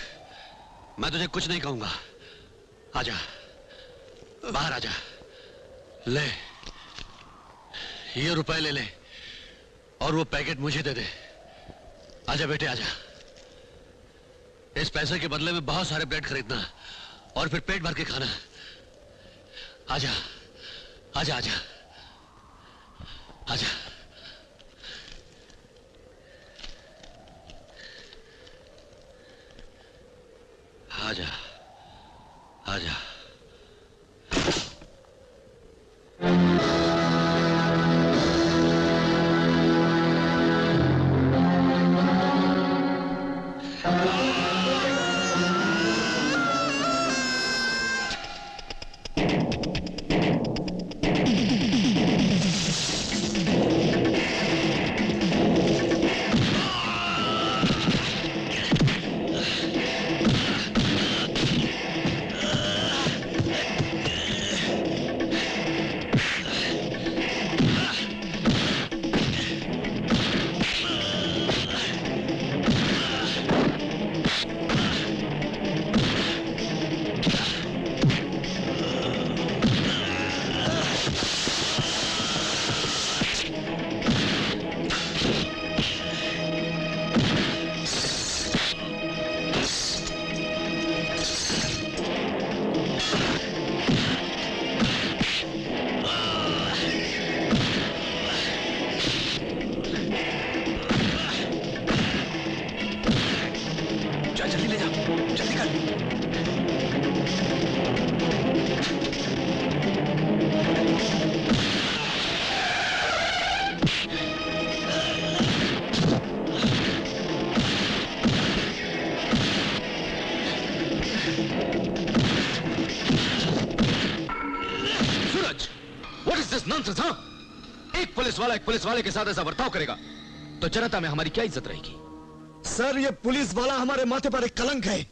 मैं तुझे कुछ नहीं कहूंगा। आजा, बाहर आजा। ले, ये रुपए ले ले और वो पैकेट मुझे दे दे। आजा बेटे आजा। इस पैसे के बदले में बहुत सारे ब्रेड खरीदना और फिर पेट भर के खाना। आजा आजा आजा आजा। आजा आजा। चल जल्दी ले जा, जल्दी कर। सूरज, व्हाट इज दिस नॉनसेंस? हाँ, एक पुलिस वाले के साथ ऐसा बर्ताव करेगा तो जनता में हमारी क्या इज्जत रहेगी? सर, ये पुलिस वाला हमारे माथे पर एक कलंक है।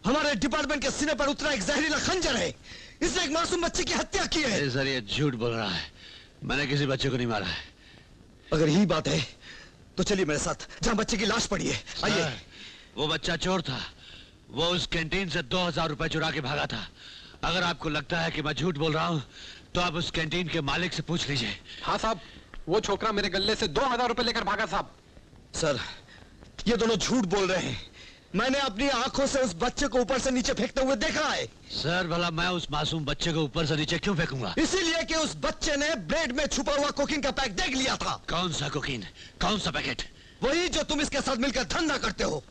हमारे डिपार्टमेंट के सीने पर उतरा एक जहरीला खंजर है। इसने एक मासूम बच्चे की हत्या की है। सर, ये झूठ बोल रहा है। मैंने किसी बच्चे को नहीं मारा है। अगर यही बात है तो चलिए मेरे साथ, जहां बच्चे की लाश पड़ी है। आइए। वो बच्चा चोर था। वो उस कैंटीन से 2000 रुपए चुरा के भागा था। अगर आपको लगता है कि मैं झूठ बोल रहा हूँ तो आप उस कैंटीन के मालिक से पूछ लीजिए। हाँ साहब, वो छोकरा मेरे गले से 2000 रुपए लेकर भागा साहब। सर, ये दोनों झूठ बोल रहे हैं। मैंने अपनी आंखों से उस बच्चे को ऊपर से नीचे फेंकते हुए देखा है। सर, भला मैं उस मासूम बच्चे को ऊपर से नीचे क्यों फेंकूंगा? इसीलिए कि उस बच्चे ने ब्रेड में छुपा हुआ कोकीन का पैक देख लिया था। कौन सा कोकीन? कौन सा पैकेट? वही जो तुम इसके साथ मिलकर धंधा करते हो।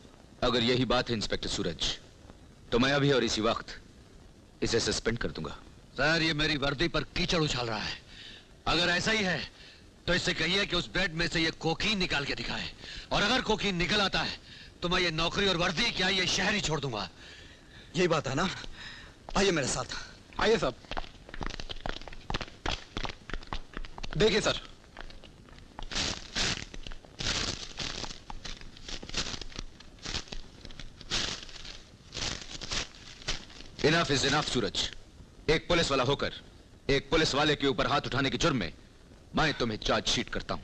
अगर यही बात है इंस्पेक्टर सूरज, तो मैं अभी और इसी वक्त इसे सस्पेंड कर दूंगा। सर, ये मेरी वर्दी पर कीचड़ उछाल रहा है। अगर ऐसा ही है तो इससे कहिए कि उस ब्रेड में से ये कोकीन निकाल के दिखाए, और अगर कोकीन निकल आता है तो मैं ये नौकरी और वर्दी क्या ये शहर ही छोड़ दूंगा। यही बात है ना? आइए मेरे साथ। आइए साहब। देखिए सर, इनफ इज इनफ सूरज। एक पुलिस वाला होकर एक पुलिस वाले के ऊपर हाथ उठाने के जुर्म में मैं तुम्हें चार्जशीट करता हूं।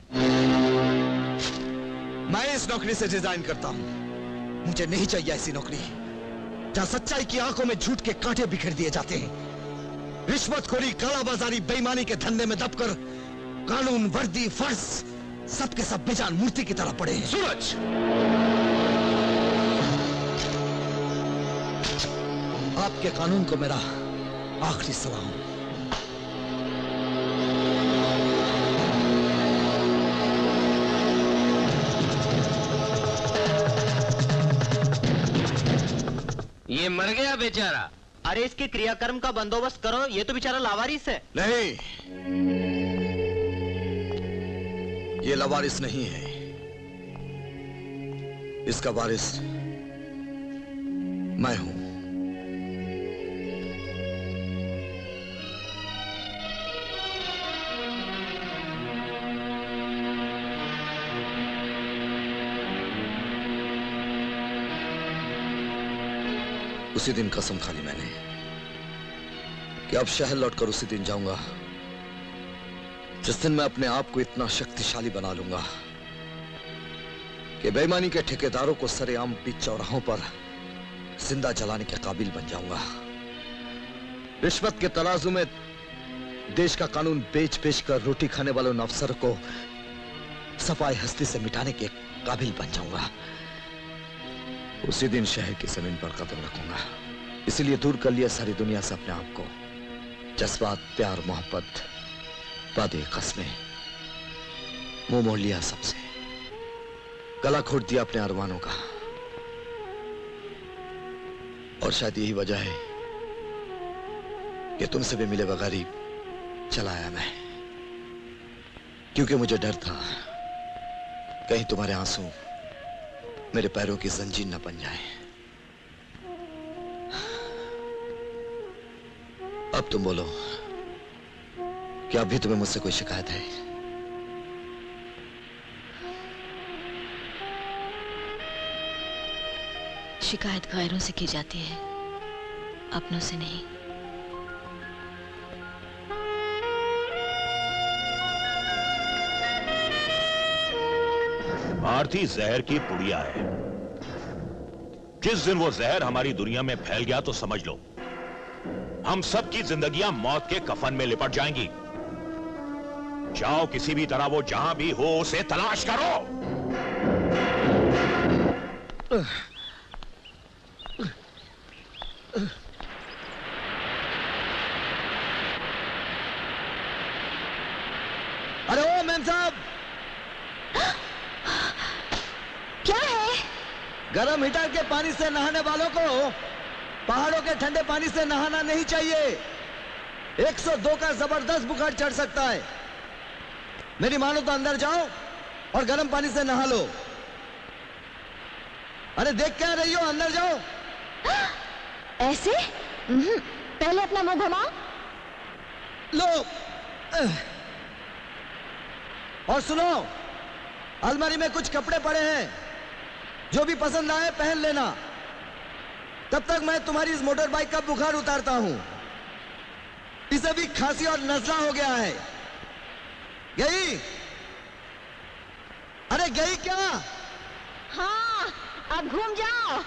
मैं इस नौकरी से रिजाइन करता हूं। मुझे नहीं चाहिए ऐसी नौकरी जहां सच्चाई की आंखों में झूठ के कांटे बिखेर दिए जाते हैं। रिश्वतखोरी, कालाबाजारी, बेईमानी के धंधे में दबकर कानून, वर्दी, फर्ज सबके सब बेजान मूर्ति की तरह पड़े हैं। सूरज, आपके कानून को मेरा आखिरी सलाम। ये मर गया बेचारा। अरे इसके क्रियाकर्म का बंदोबस्त करो, ये तो बेचारा लावारिस है। नहीं, ये लावारिस नहीं है। इसका वारिस मैं हूं। उसी दिन कसम खा ली मैंने कि अब शहर लौटकर उसी दिन जाऊंगा जिस दिन मैं अपने आप को इतना शक्तिशाली बना लूंगा कि बेईमानी के ठेकेदारों को सरेआम बीच चौराहों पर जिंदा जलाने के काबिल बन जाऊंगा। रिश्वत के तराजू में देश का कानून बेच बेच कर रोटी खाने वालों अफसर को सफाई हस्ती से मिटाने के काबिल बन जाऊंगा। उसी दिन शहर की जमीन पर कदम रखूंगा। इसीलिए दूर कर लिया सारी दुनिया से अपने आप को। जज्बात, प्यार, मोहब्बत, वादे, कस्में, मुंह मोड़ लिया सबसे। गला घोट दिया अपने अरमानों का। और शायद यही वजह है कि तुमसे भी मिले बगैर ही चला आया मैं, क्योंकि मुझे डर था कहीं तुम्हारे आंसू मेरे पैरों की जंजीर न बन जाए। अब तुम बोलो, क्या अभी तुम्हें मुझसे कोई शिकायत है? शिकायत गैरों से की जाती है, अपनों से नहीं। भारती जहर की पुड़िया है। जिस दिन वो जहर हमारी दुनिया में फैल गया तो समझ लो हम सब की जिंदगियां मौत के कफन में लिपट जाएंगी। जाओ, किसी भी तरह वो जहां भी हो उसे तलाश करो। अरे ओ मैम साहब, क्या है? गर्म हीटर के पानी से नहाने वालों को पहाड़ों के ठंडे पानी से नहाना नहीं चाहिए। 102 का जबरदस्त बुखार चढ़ सकता है। मेरी मानो तो अंदर जाओ और गर्म पानी से नहा लो। अरे देख क्या रही हो, अंदर जाओ। ऐसे? पहले अपना मुंह घुमाओ। लो। और सुनो, अलमारी में कुछ कपड़े पड़े हैं, जो भी पसंद आए पहन लेना। तब तक मैं तुम्हारी इस मोटर बाइक का बुखार उतारता हूं। इसे भी खांसी और नजला हो गया है। गई? अरे गई क्या? हाँ, अब घूम जाओ।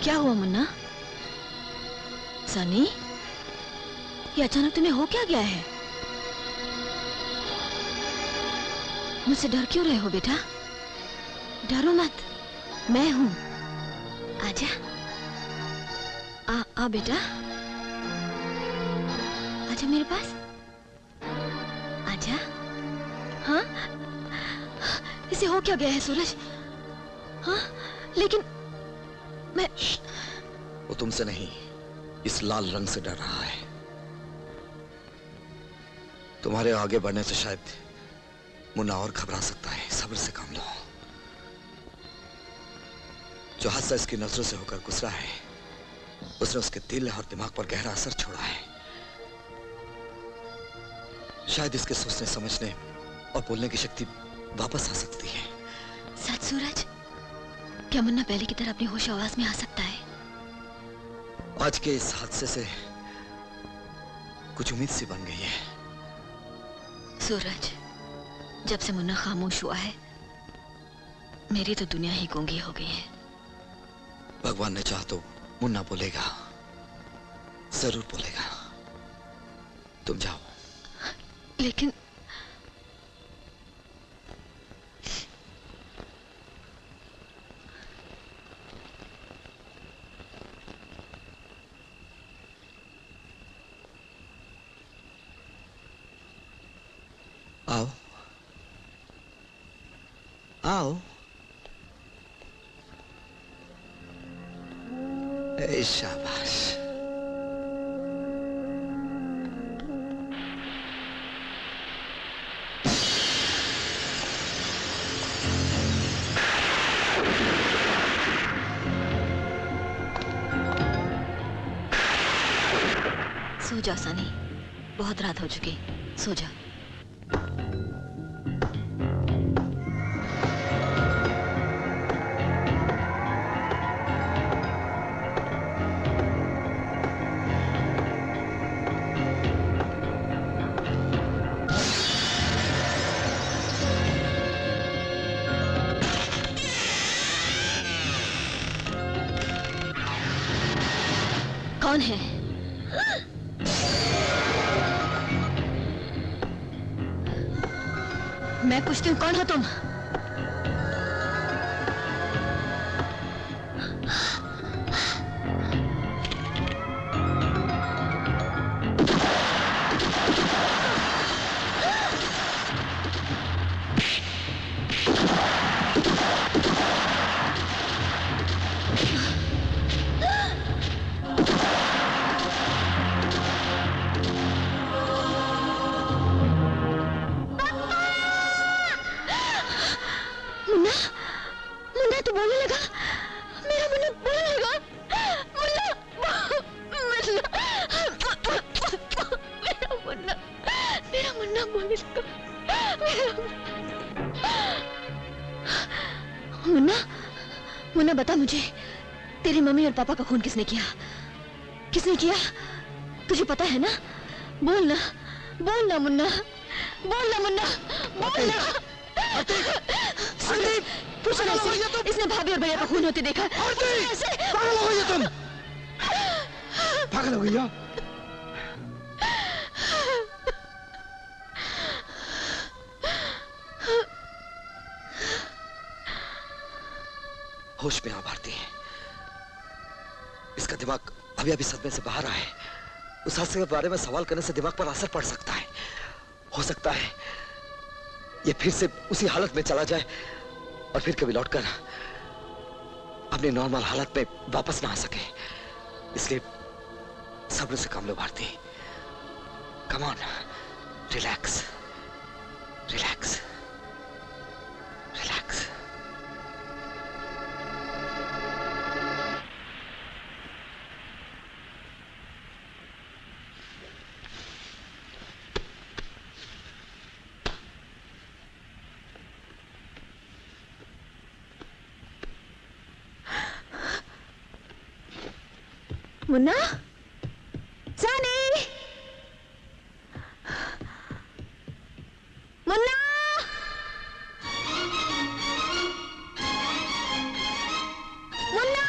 क्या हुआ मुन्ना? सनी, ये अचानक तुम्हें हो क्या गया है? मुझसे डर क्यों रहे हो बेटा? डरो मत, मैं हूं। आजा। आ बेटा, आजा मेरे पास। आजा। हाँ, इसे हो क्या गया है सूरज? हाँ, लेकिन मैं... वो तुमसे नहीं, इस लाल रंग से डर रहा है। तुम्हारे आगे बढ़ने से शायद मुन्ना और घबरा सकता है। सब्र से काम लो। जो हादसा इसकी नजरों से होकर गुजरा है, उसने उसके दिल और दिमाग पर गहरा असर छोड़ा है। शायद इसके सोचने समझने और बोलने की शक्ति वापस आ सकती है। सच सूरज, क्या मुन्ना पहले की तरह अपनी होश आवाज में आ सकता है? आज के इस हादसे से कुछ उम्मीद सी बन गई है। सूरज, जब से मुन्ना खामोश हुआ है, मेरी तो दुनिया ही गूंगी हो गई है। भगवान ने चाहा तो मुन्ना बोलेगा, जरूर बोलेगा। तुम जाओ। लेकिन आओ आओ। शाबाश। सो जा सनी, बहुत रात हो चुकी, सो जा। कौन है? मैं पूछती हूँ, कौन हो तुम? मुन्ना, मुन्ना तू बोलने लगा, मेरा मुन्ना बोलने लगा, मुन्ना, मुन्ना, मेरा मुन्ना बोलने लगा, मुन्ना, मुन्ना बता मुझे, तेरी मम्मी और पापा का खून किसने किया? किसने किया? तुझे पता है ना? बोलना, बोलना मुन्ना, बोलना मुन्ना, बोलना। पूछो ना इसे, इसने भाभी और भैया का खून होते देखा। पागल हो गई तुम, पागल हो गई हो। होश में आ भारती है, इसका दिमाग अभी अभी सदमे से बाहर आया है। उस हादसे के बारे में सवाल करने से दिमाग पर असर पड़ सकता है। हो सकता है ये फिर से उसी हालत में चला जाए और फिर कभी लौटकर अपनी नॉर्मल हालत में वापस ना आ सके। इसलिए सब्र से काम लो Bharti. Come on, relax, relax, relax. Munna, जानी, मुन्ना, मुन्ना।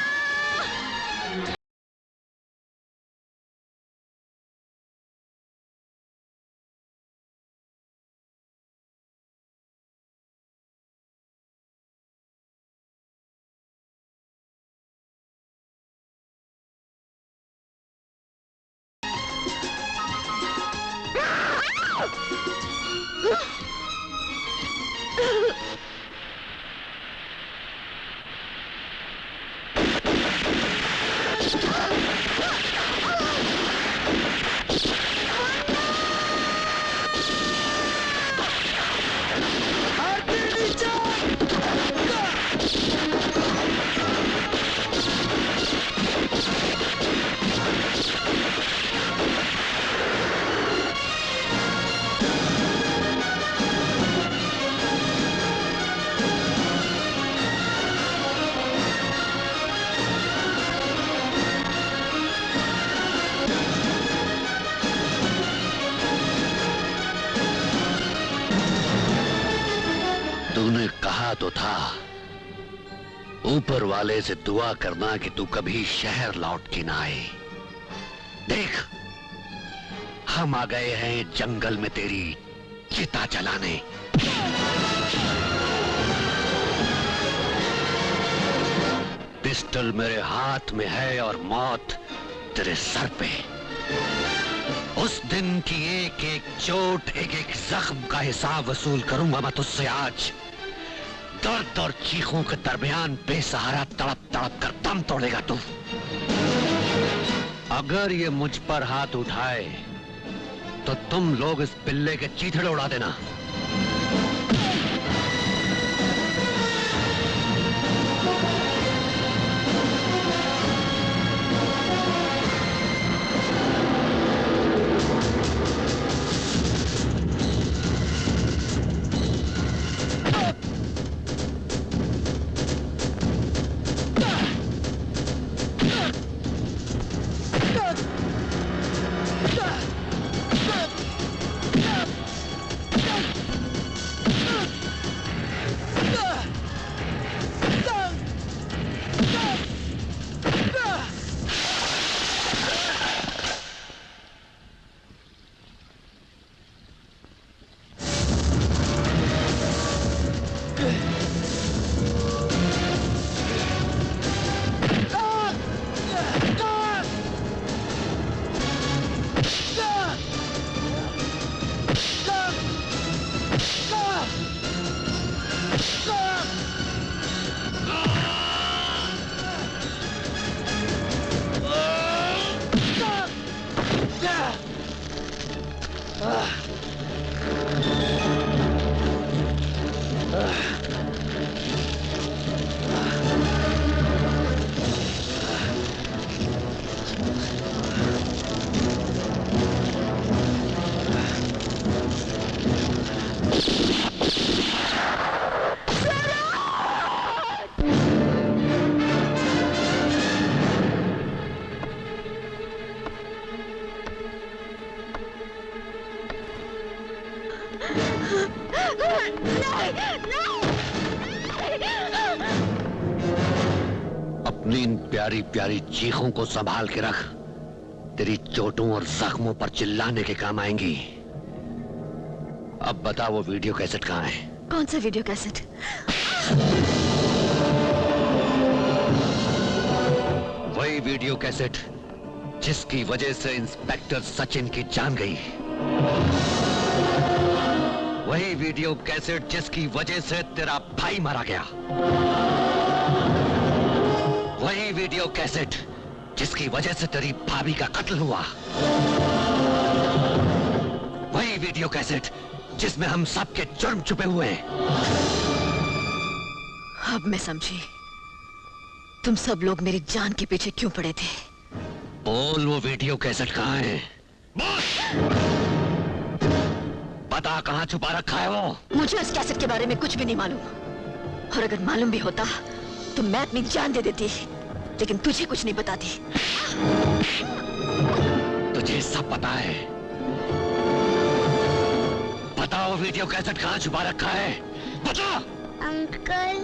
तूने कहा तो था ऊपर वाले से दुआ करना कि तू कभी शहर लौट के ना आए। देख, हम आ गए हैं जंगल में तेरी चिता जलाने। पिस्टल मेरे हाथ में है और मौत तेरे सर पे। उस दिन की एक एक चोट, एक एक जख्म का हिसाब वसूल करूंगा मैं तुझसे आज। दर्द और चीखों के दरमियान बेसहारा तड़प तड़प कर दम तोड़ेगा तू। अगर ये मुझ पर हाथ उठाए तो तुम लोग इस पिल्ले के चीथड़े उड़ा देना। अपनी इन प्यारी प्यारी चीखों को संभाल के रख, तेरी चोटों और जख्मों पर चिल्लाने के काम आएंगी। अब बता वो वीडियो कैसेट कहाँ है? कौन सा वीडियो कैसेट? वही वीडियो कैसेट जिसकी वजह से इंस्पेक्टर सचिन की जान गई। वही वीडियो कैसेट जिसकी वजह से तेरा भाई मारा गया। वही वीडियो कैसेट जिसकी वजह से तेरी भाभी का कत्ल हुआ। वही वीडियो कैसेट जिसमें हम सबके जुर्म छुपे हुए हैं। अब मैं समझी तुम सब लोग मेरी जान के पीछे क्यों पड़े थे। बोल वो वीडियो कैसेट कहाँ है? पता कहाँ छुपा रखा है वो? मुझे उस कैसेट के बारे में कुछ भी नहीं मालूम, और अगर मालूम भी होता तो मैं अपनी जान दे देती, लेकिन तुझे कुछ नहीं बताती। तुझे सब पता है। बताओ वीडियो कैसेट कहाँ छुपा रखा है? बता। अंकल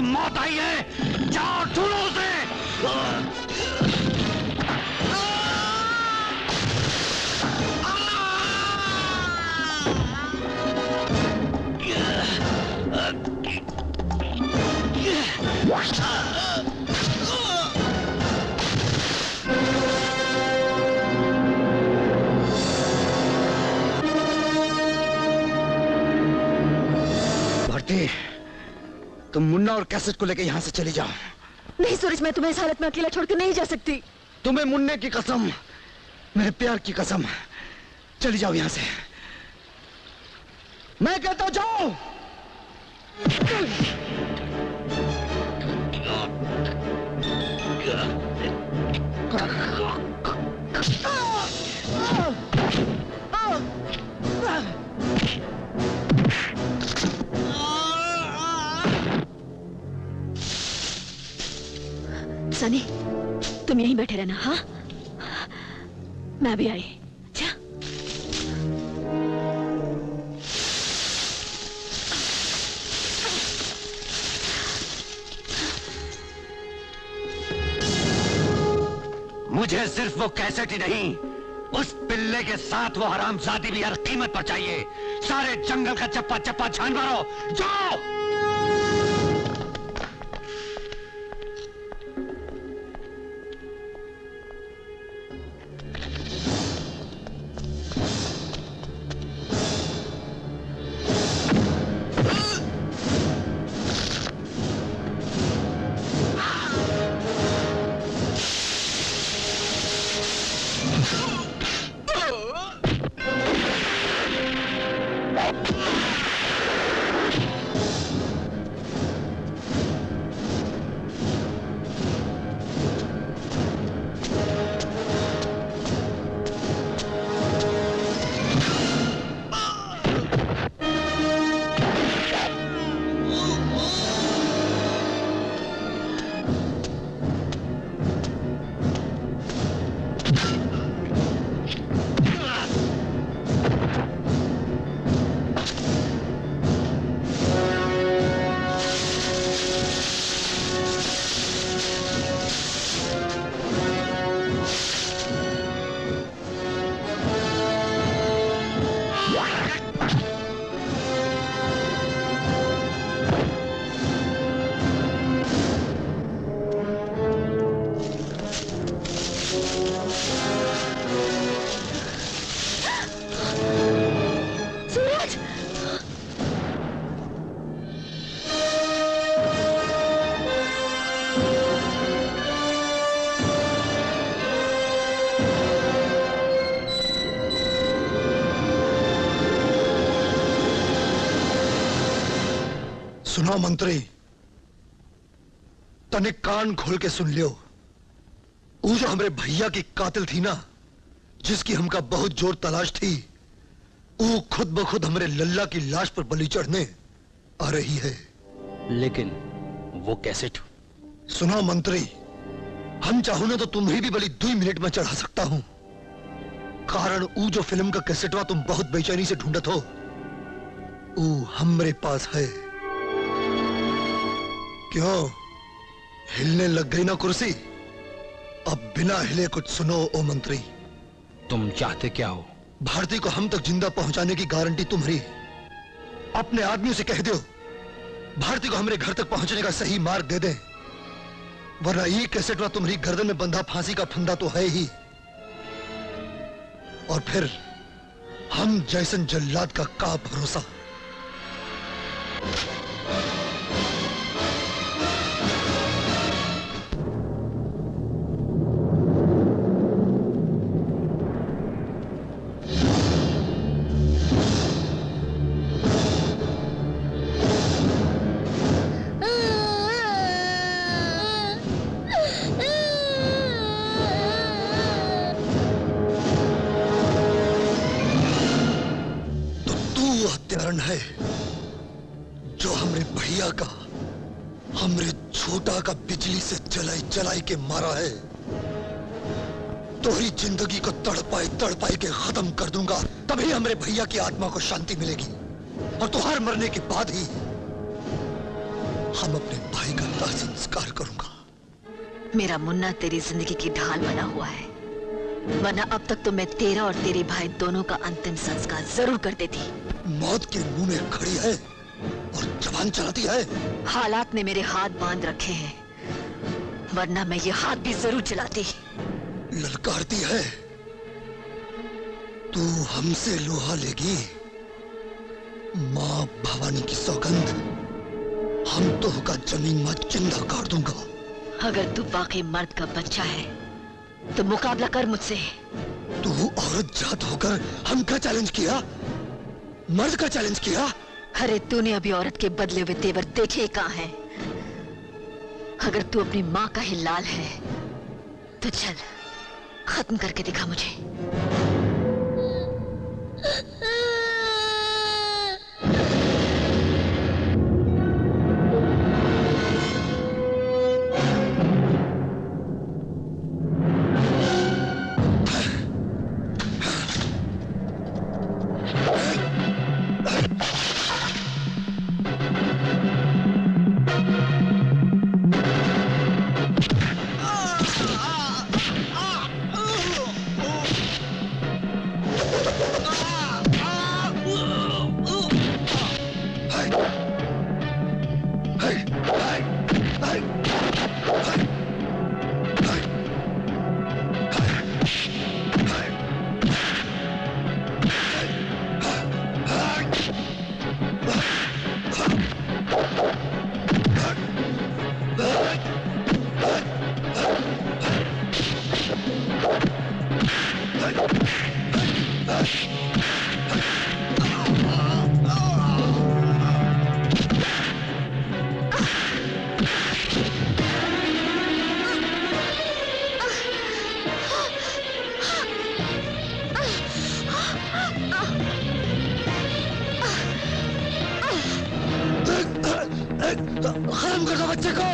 मौत आई है, जाओ ढूंढो उसे। भारती, तुम मुन्ना और कैसेट को लेकर यहाँ से चली जाओ। नहीं सूरज, मैं तुम्हें इस हालत में अकेला छोड़कर नहीं जा सकती। तुम्हें मुन्ने की कसम, मेरे प्यार की कसम, चली जाओ यहाँ से। मैं कहता हूँ जाओ। सनी, तुम यहीं बैठे रहना। हाँ, मैं भी आई। जा। मुझे सिर्फ वो कैसेट ही नहीं, उस पिल्ले के साथ वो हरामजादी भी हर कीमत पर चाहिए। सारे जंगल का चप्पा चप्पा छान मारो, जाओ। सुनो मंत्री, तने कान खोल के सुन लियो। वो जो हमारे भैया की कातिल थी ना, जिसकी हमका बहुत जोर तलाश थी, वो खुद ब खुद हमारे लल्ला की लाश पर बलि चढ़ने आ रही है। लेकिन वो कैसेट? सुनो मंत्री, हम चाहू ना तो तुम्हें भी बलि 2 मिनट में चढ़ा सकता हूं। कारण वो जो फिल्म का कैसेटवा तुम बहुत बेचैनी से ढूंढत हो, वो हमरे पास है। क्यों हिलने लग गई ना कुर्सी? अब बिना हिले कुछ सुनो ओ मंत्री। तुम चाहते क्या हो? भारती को हम तक जिंदा पहुंचाने की गारंटी तुम्हारी। अपने आदमियों से कह दो भारती को हमारे घर तक पहुंचने का सही मार्ग दे दें, वरना ये कैसेटवा तुम्हारी गर्दन में बंधा फांसी का फंदा तो है ही। और फिर हम जैसन जल्लाद का क्या भरोसा। हत्यारण है जो हमरे भैया का, हमरे छोटा का बिजली से जलाई जलाई के मारा है। तोहरी जिंदगी को तड़पाई के खत्म कर दूंगा, तभी हमरे भैया की आत्मा को शांति मिलेगी। और तुहार मरने के बाद ही हम अपने भाई का लाश संस्कार करूंगा। मेरा मुन्ना तेरी जिंदगी की ढाल बना हुआ है, वरना अब तक तो मैं तेरा और तेरे भाई दोनों का अंतिम संस्कार जरूर कर देती। मौत के मुंह में खड़ी है और जबान चलाती है। हालात ने मेरे हाथ बांध रखे हैं, वरना मैं ये हाथ भी जरूर चलाती। ललकारती है, तू हमसे लोहा लेगी? माँ भवानी की सौगंध, हम तो का जमीन में जिंदा काट दूंगा। अगर तू वाकई मर्द का बच्चा है तो मुकाबला कर मुझसे। तू औरत जात होकर हमका चैलेंज किया, मर्द का चैलेंज किया? अरे तूने अभी औरत के बदले हुए तेवर देखे कहाँ हैं? अगर तू अपनी माँ का ही लाल है तो चल खत्म करके दिखा मुझे। खत्म कर दो बच्चे को।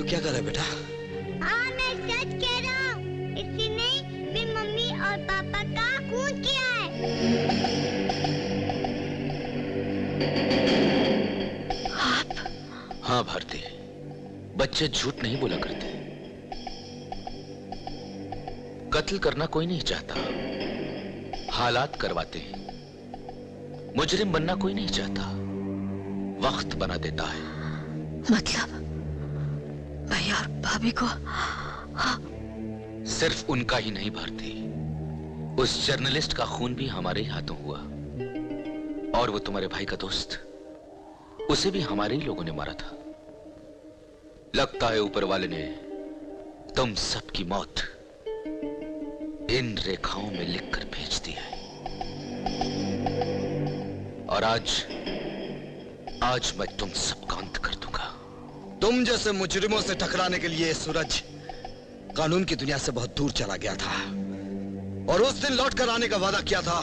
तू क्या कर रहा है बेटा? हाँ मैं सच कह रहा हूँ, इसने भी मम्मी और पापा का खून किया है। हाँ भारती, बच्चे झूठ नहीं बोला करते। कत्ल करना कोई नहीं चाहता, हालात करवाते हैं। मुजरिम बनना कोई नहीं चाहता, वक्त बना देता है। मतलब भैया और भाभी को? हाँ। सिर्फ उनका ही नहीं भारती, उस जर्नलिस्ट का खून भी हमारे ही हाथों हुआ। और वो तुम्हारे भाई का दोस्त, उसे भी हमारे ही लोगों ने मारा था। लगता है ऊपर वाले ने तुम सबकी मौत इन रेखाओं में लिखकर भेज दी है। और आज मैं तुम सबका अंत कर दूंगा। तुम जैसे मुजरिमों से टकराने के लिए सूरज कानून की दुनिया से बहुत दूर चला गया था, और उस दिन लौट कर आने का वादा किया था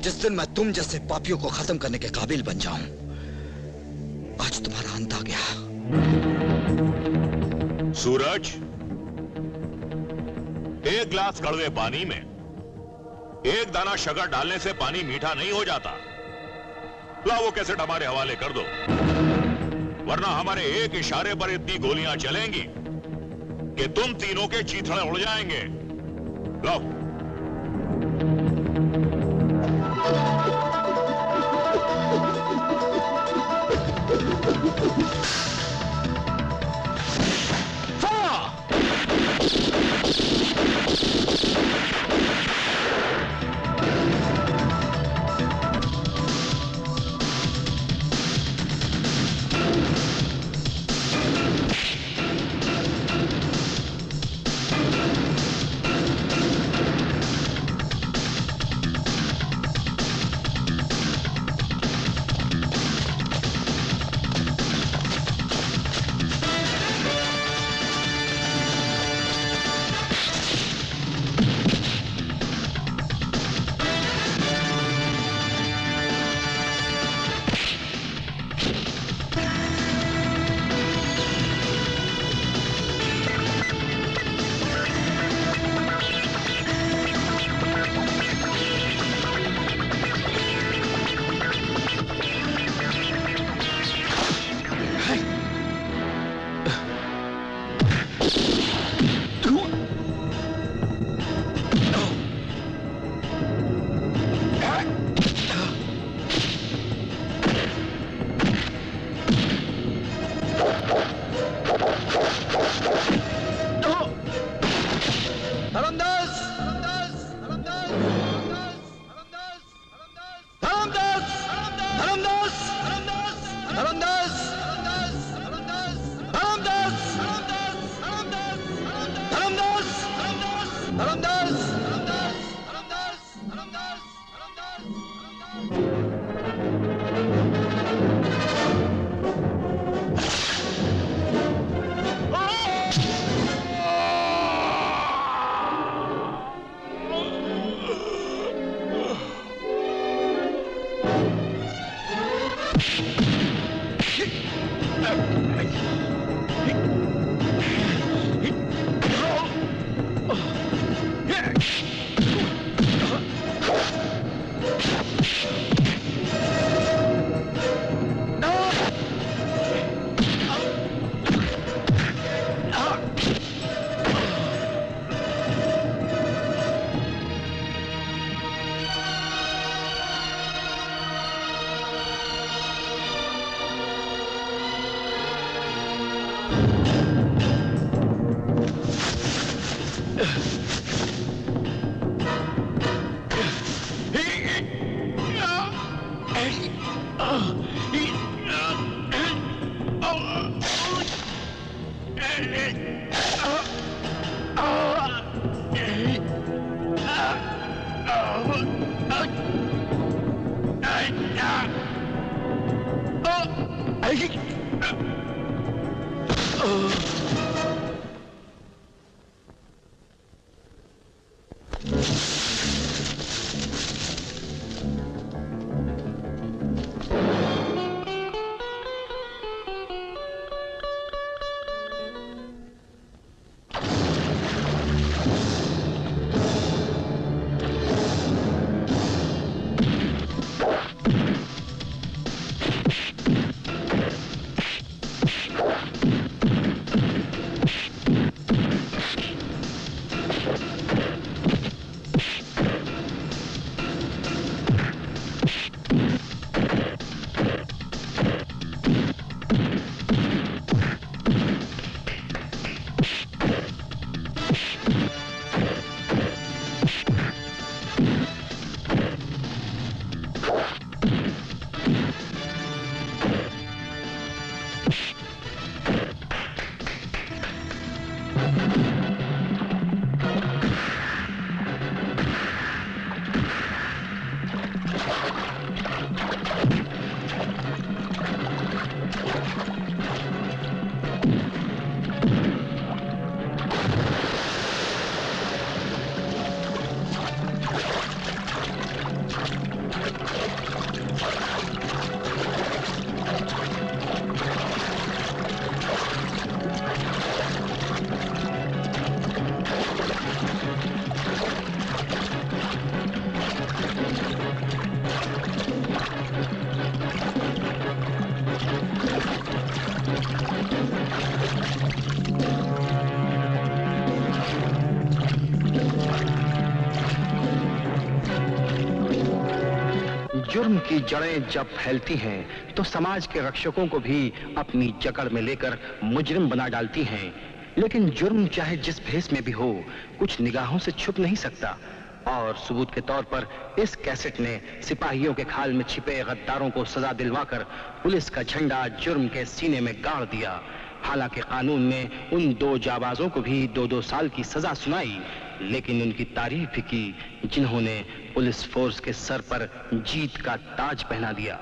जिस दिन मैं तुम जैसे पापियों को खत्म करने के काबिल बन जाऊं। आज तुम्हारा अंत आ गया। सूरज, एक गिलास कड़वे पानी में एक दाना शक्कर डालने से पानी मीठा नहीं हो जाता। ला वो कैसेट हमारे हवाले कर दो, वरना हमारे एक इशारे पर इतनी गोलियां चलेंगी कि तुम तीनों के चीथड़े उड़ जाएंगे। लो। की जड़ें जब फैलती हैं तो समाज के रक्षकों को भी अपनी जकड़ में लेकर मुजरिम बना डालती हैं। लेकिन जुर्म चाहे जिस भेष में भी हो, कुछ निगाहों से छुप नहीं सकता। और सबूत के तौर पर इस कैसेट ने सिपाहियों के खाल में छिपे गद्दारों को सजा दिलवाकर पुलिस का झंडा जुर्म के सीने में गाड़ दिया। हालांकि कानून ने उन 2 जाबाजों को भी 2-2 साल की सजा सुनाई, लेकिन उनकी तारीफ भी की जिन्होंने पुलिस फोर्स के सर पर जीत का ताज पहना दिया।